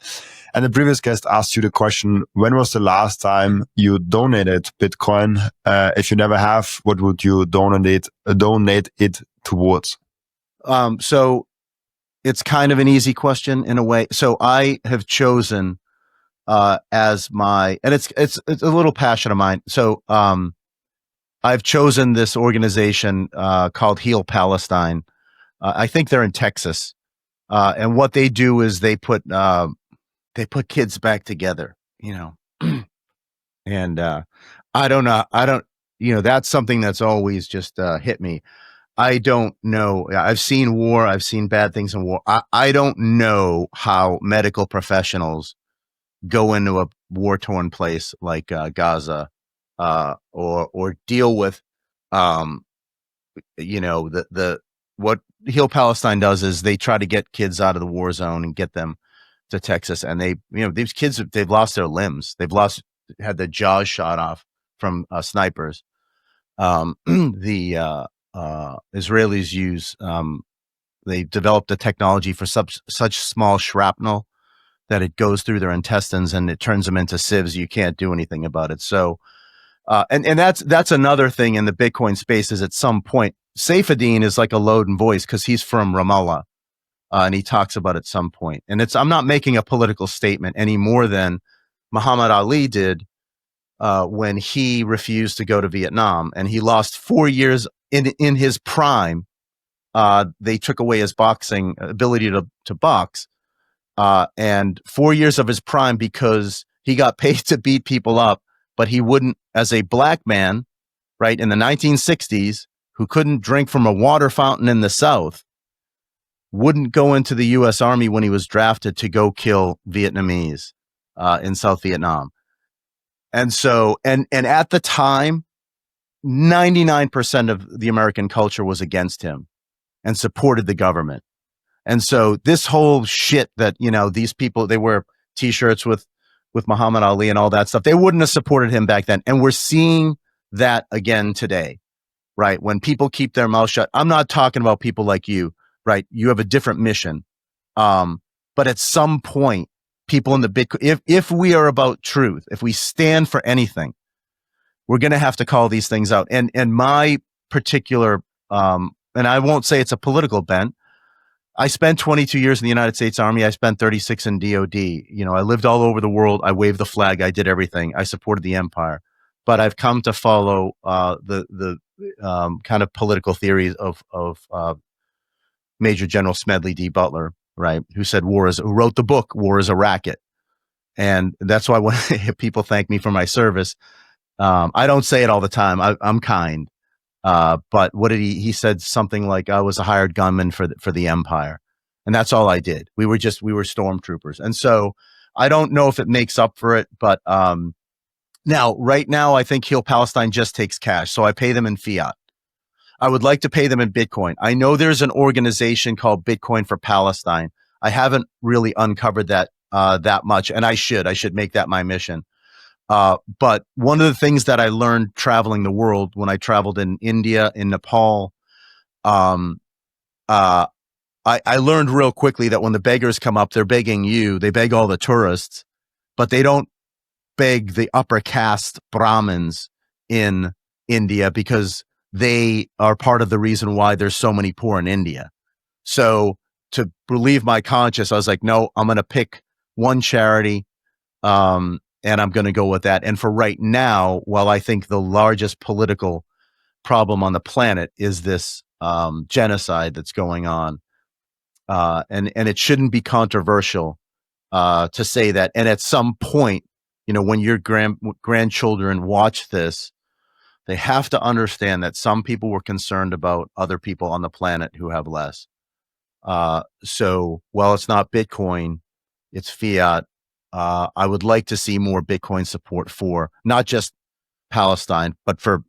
And the previous guest asked you the question, when was the last time you donated Bitcoin? If you never have, what would you donate it towards? So it's kind of an easy question in a way. So I have chosen as my, and it's a little passion of mine. So I've chosen this organization called Heal Palestine. I think they're in Texas, and what they do is they put kids back together, and I don't know, that's something that's always just hit me. I don't know. I've seen war. I've seen bad things in war. I don't know how medical professionals go into a war-torn place like Gaza, or deal with, what Heal Palestine does is they try to get kids out of the war zone and get them to Texas. And these kids, they've lost their limbs. They've had their jaws shot off from snipers. The Israelis use, they developed a technology for such small shrapnel that it goes through their intestines and it turns them into sieves. You can't do anything about it. So, and that's another thing in the Bitcoin space is at some point, Saifedean is like a Loden voice because he's from Ramallah, and he talks about it at some point. And I'm not making a political statement any more than Muhammad Ali did when he refused to go to Vietnam, and he lost 4 years in his prime. They took away his boxing ability to box, and 4 years of his prime because he got paid to beat people up, but he wouldn't, as a black man, right, in the 1960s, who couldn't drink from a water fountain in the South, wouldn't go into the U.S. Army when he was drafted to go kill Vietnamese in South Vietnam. And so, and at the time, 99% of the American culture was against him and supported the government. And so this whole shit that, these people, they wear T-shirts with Muhammad Ali and all that stuff, they wouldn't have supported him back then. And we're seeing that again today, right? When people keep their mouth shut. I'm not talking about people like you, right? You have a different mission. But at some point, people in the Bitcoin, if we are about truth, if we stand for anything, we're going to have to call these things out. And my particular, and I won't say it's a political bent. I spent 22 years in the United States Army. I spent 36 in DOD. I lived all over the world. I waved the flag. I did everything. I supported the empire. But I've come to follow the kind of political theories of Major General Smedley D. Butler, right? Who wrote the book, War is a Racket. And that's why when people thank me for my service, I don't say it all the time. I'm kind. But what did he said something like, I was a hired gunman for the empire. And that's all I did. We were stormtroopers. And so I don't know if it makes up for it, but, right now, I think Heal Palestine just takes cash. So I pay them in fiat. I would like to pay them in Bitcoin. I know there's an organization called Bitcoin for Palestine. I haven't really uncovered that much, and I should make that my mission. But one of the things that I learned traveling the world when I traveled in India, in Nepal, I learned real quickly that when the beggars come up, they're begging you. They beg all the tourists, but they don't beg the upper caste Brahmins in India because they are part of the reason why there's so many poor in India. So to relieve my conscience, I was like, no, I'm going to pick one charity. And I'm going to go with that. And for right now, while I think the largest political problem on the planet is this genocide that's going on, and it shouldn't be controversial to say that. And at some point, when your grandchildren watch this, they have to understand that some people were concerned about other people on the planet who have less. So while it's not Bitcoin, it's fiat. I would like to see more Bitcoin support for not just Palestine, but for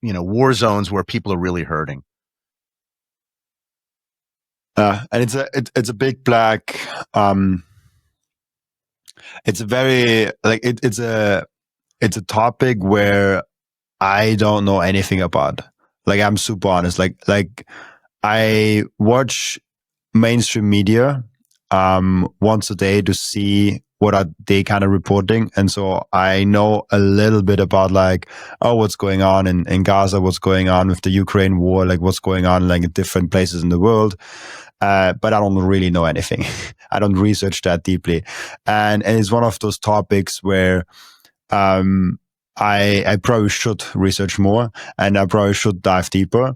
war zones where people are really hurting. And it's a big black. It's a very it's a topic where I don't know anything about. Like, I'm super honest. Like I watch mainstream media once a day to see what are they kind of reporting. And so I know a little bit about what's going on in Gaza, what's going on with the Ukraine war, like what's going on in different places in the world. But I don't really know anything. I don't research that deeply. And it's one of those topics where I probably should research more, and I probably should dive deeper.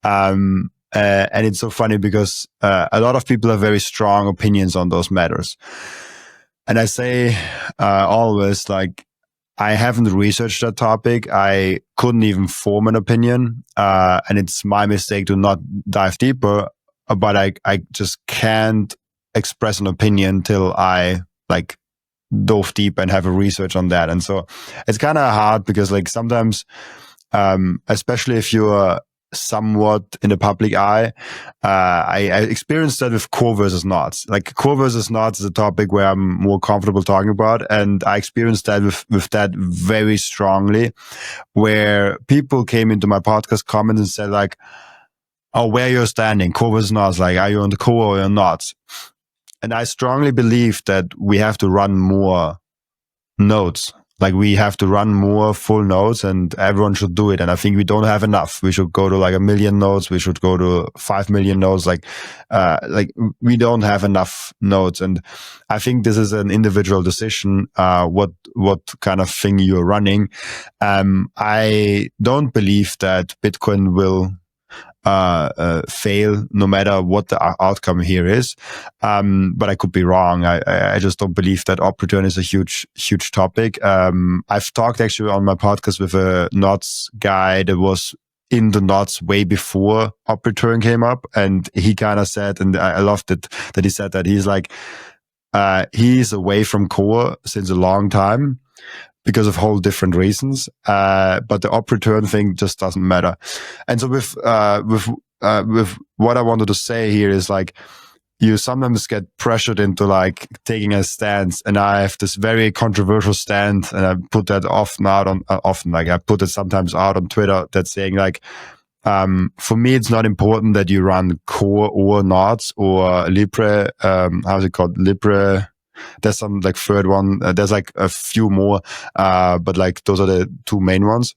And it's so funny because a lot of people have very strong opinions on those matters. And I say always, I haven't researched that topic. I couldn't even form an opinion. And it's my mistake to not dive deeper. But I just can't express an opinion till I dove deep and have a research on that. And so it's kind of hard because sometimes, especially if you're somewhat in the public eye, I experienced that with core versus nots. Core versus nots is a topic where I'm more comfortable talking about. And I experienced that with that very strongly, where people came into my podcast comments and said oh, where you're standing, core versus nots, are you on the core or you're not? And I strongly believe that we have to run more nodes. We have to run more full nodes, and everyone should do it. And I think we don't have enough. We should go to 1 million nodes. We should go to 5 million nodes. We don't have enough nodes. And I think this is an individual decision, what kind of thing you're running. I don't believe that Bitcoin will fail no matter what the outcome here is. But I could be wrong. I just don't believe that op return is a huge topic. I've talked actually on my podcast with a knots guy that was in the knots way before op return came up, and he kind of said, and I loved it that he said that he's like, he's away from core since a long time because of whole different reasons. But the op return thing just doesn't matter. And so with what I wanted to say here is like, you sometimes get pressured into like taking a stance, and I have this very controversial stance, and I put that I put it sometimes out on Twitter, that's saying like, for me, it's not important that you run core or knots or Libre, how's it called? Libre. There's some like third one. There's like a few more, but like those are the two main ones.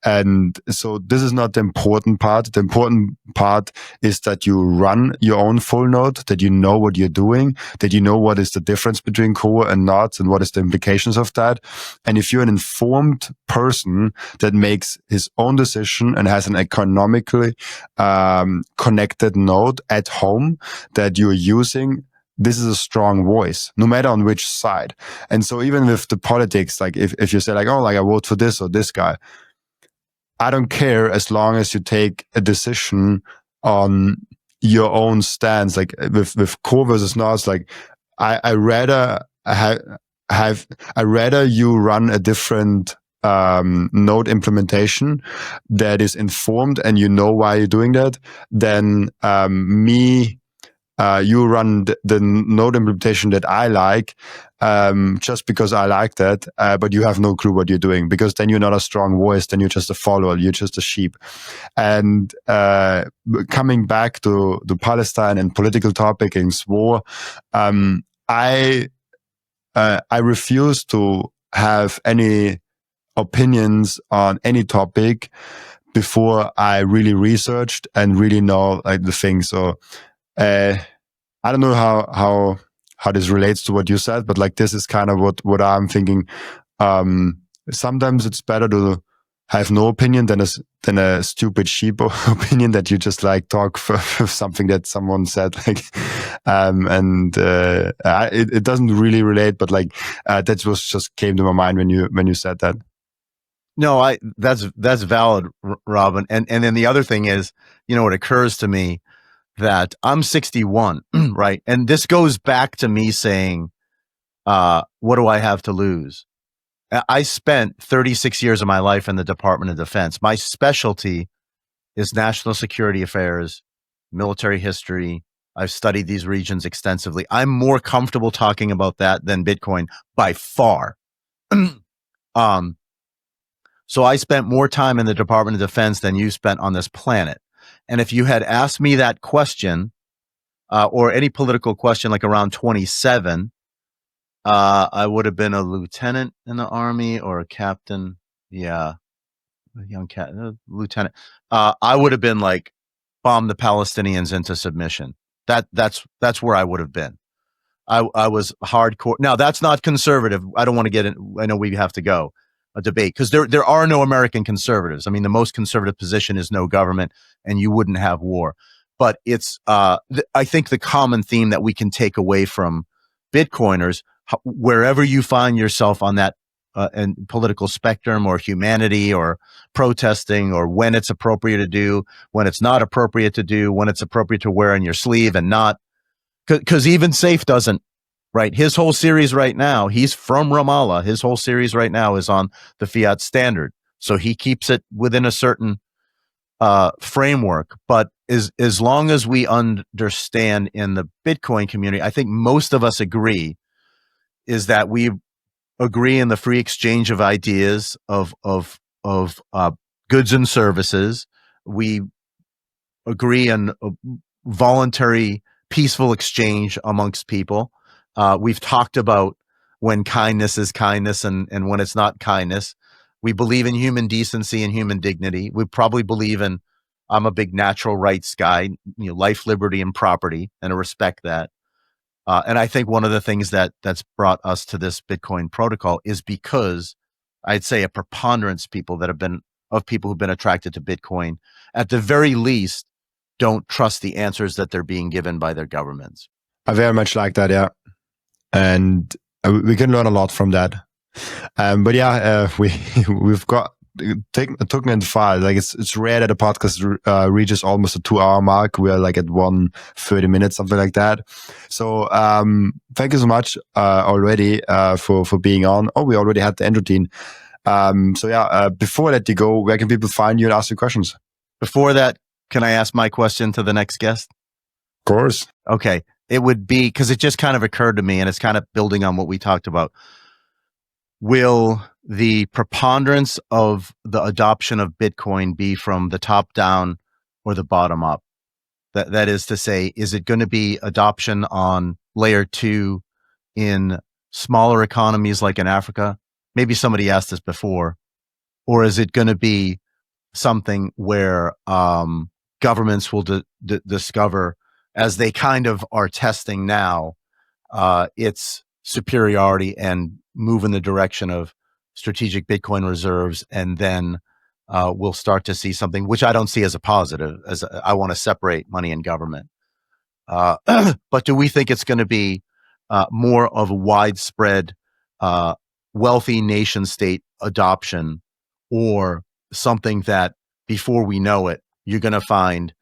And so this is not the important part. The important part is that you run your own full node, that you know what you're doing, that you know what is the difference between core and knots and what is the implications of that. And if you're an informed person that makes his own decision and has an economically connected node at home that you're using, this is a strong voice, no matter on which side. And so even with the politics, like if you say like, oh, like I vote for this or this guy, I don't care as long as you take a decision on your own stance. Like with core versus knots, like I rather you run a different node implementation that is informed and you know why you're doing that than you run the node implementation that I like, just because I like that, but you have no clue what you're doing, because then you're not a strong voice, then you're just a follower, you're just a sheep. And coming back to Palestine and political topic and war, I refuse to have any opinions on any topic before I really researched and really know like the thing. So I don't know how this relates to what you said, but like this is kind of what I'm thinking. Sometimes it's better to have no opinion than a stupid sheep opinion that you just like talk for something that someone said. Like, it doesn't really relate, but like that was just came to my mind when you said that. No, that's valid, Robin. And then the other thing is, it occurs to me that I'm 61, right? And this goes back to me saying, what do I have to lose? I spent 36 years of my life in the Department of Defense. My specialty is national security affairs, military history. I've studied these regions extensively. I'm more comfortable talking about that than Bitcoin by far. So I spent more time in the Department of Defense than you spent on this planet. And if you had asked me that question, or any political question like around 27, I would have been a lieutenant in the Army or a captain. Yeah, a young lieutenant. I would have been like, bomb the Palestinians into submission. That's where I would have been. I was hardcore. Now, that's not conservative. I don't want to get in. I know we have to go. A debate, because there are no American conservatives. I mean, the most conservative position is no government, and you wouldn't have war. But it's I think the common theme that we can take away from Bitcoiners, wherever you find yourself on that and political spectrum or humanity or protesting, or when it's appropriate to do, when it's not appropriate to do, when it's appropriate to wear on your sleeve and not, because even Safe doesn't. Right. His whole series right now, he's from Ramallah. His whole series right now is on the fiat standard. So he keeps it within a certain framework. But as long as we understand in the Bitcoin community, I think most of us agree, is that we agree in the free exchange of ideas, of goods and services. We agree in a voluntary, peaceful exchange amongst people. We've talked about when kindness is kindness and when it's not kindness. We believe in human decency and human dignity. We probably believe in, I'm a big natural rights guy, life, liberty, and property, and I respect that. And I think one of the things that's brought us to this Bitcoin protocol is because I'd say a preponderance of people that have been of people who've been attracted to Bitcoin, at the very least, don't trust the answers that they're being given by their governments. I very much like that, yeah. And we can learn a lot from that. But yeah, we've got taken in the file. Like it's rare that a podcast reaches almost a 2-hour mark. We're like at 1:30 minutes, something like that. So thank you so much already for being on. Oh, we already had the end routine. So yeah, before I let you go, where can people find you and ask you questions? Before that, can I ask my question to the next guest? Of course. Okay. It would be, because it just kind of occurred to me, and it's kind of building on what we talked about. Will the preponderance of the adoption of Bitcoin be from the top down or the bottom up? That is to say, is it going to be adoption on layer 2 in smaller economies like in Africa? Maybe somebody asked this before. Or is it going to be something where governments will discover, as they kind of are testing now, its superiority and move in the direction of strategic Bitcoin reserves, and then we'll start to see something which I don't see as a positive, as I want to separate money and government. But do we think it's going to be more of a widespread wealthy nation state adoption, or something that before we know it, you're going to find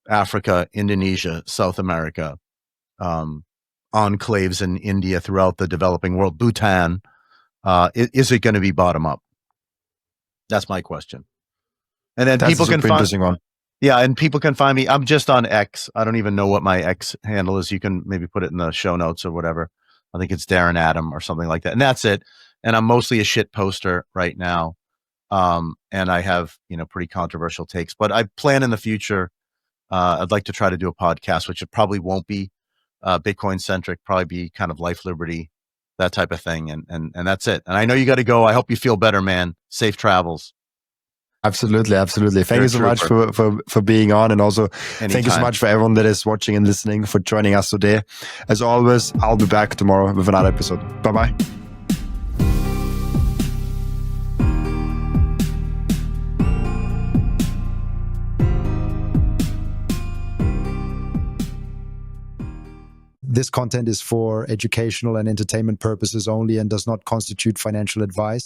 Africa, Indonesia, South America, enclaves in India, throughout the developing world, Bhutan? Is it going to be bottom up? That's my question. And then people can find, yeah, and people can find me. I'm just on X. I don't even know what my X handle is. You can maybe put it in the show notes or whatever. I think it's Daren Adam or something like that. And that's it. And I'm mostly a shit poster right now. And I have, pretty controversial takes, but I plan in the future, I'd like to try to do a podcast, which it probably won't be Bitcoin centric, probably be kind of life, liberty, that type of thing. And that's it. And I know you got to go. I hope you feel better, man. Safe travels. Absolutely. Thank you so much for being on. And also thank you so much for everyone that is watching and listening, for joining us today. As always, I'll be back tomorrow with another episode. Bye-bye. This content is for educational and entertainment purposes only and does not constitute financial advice.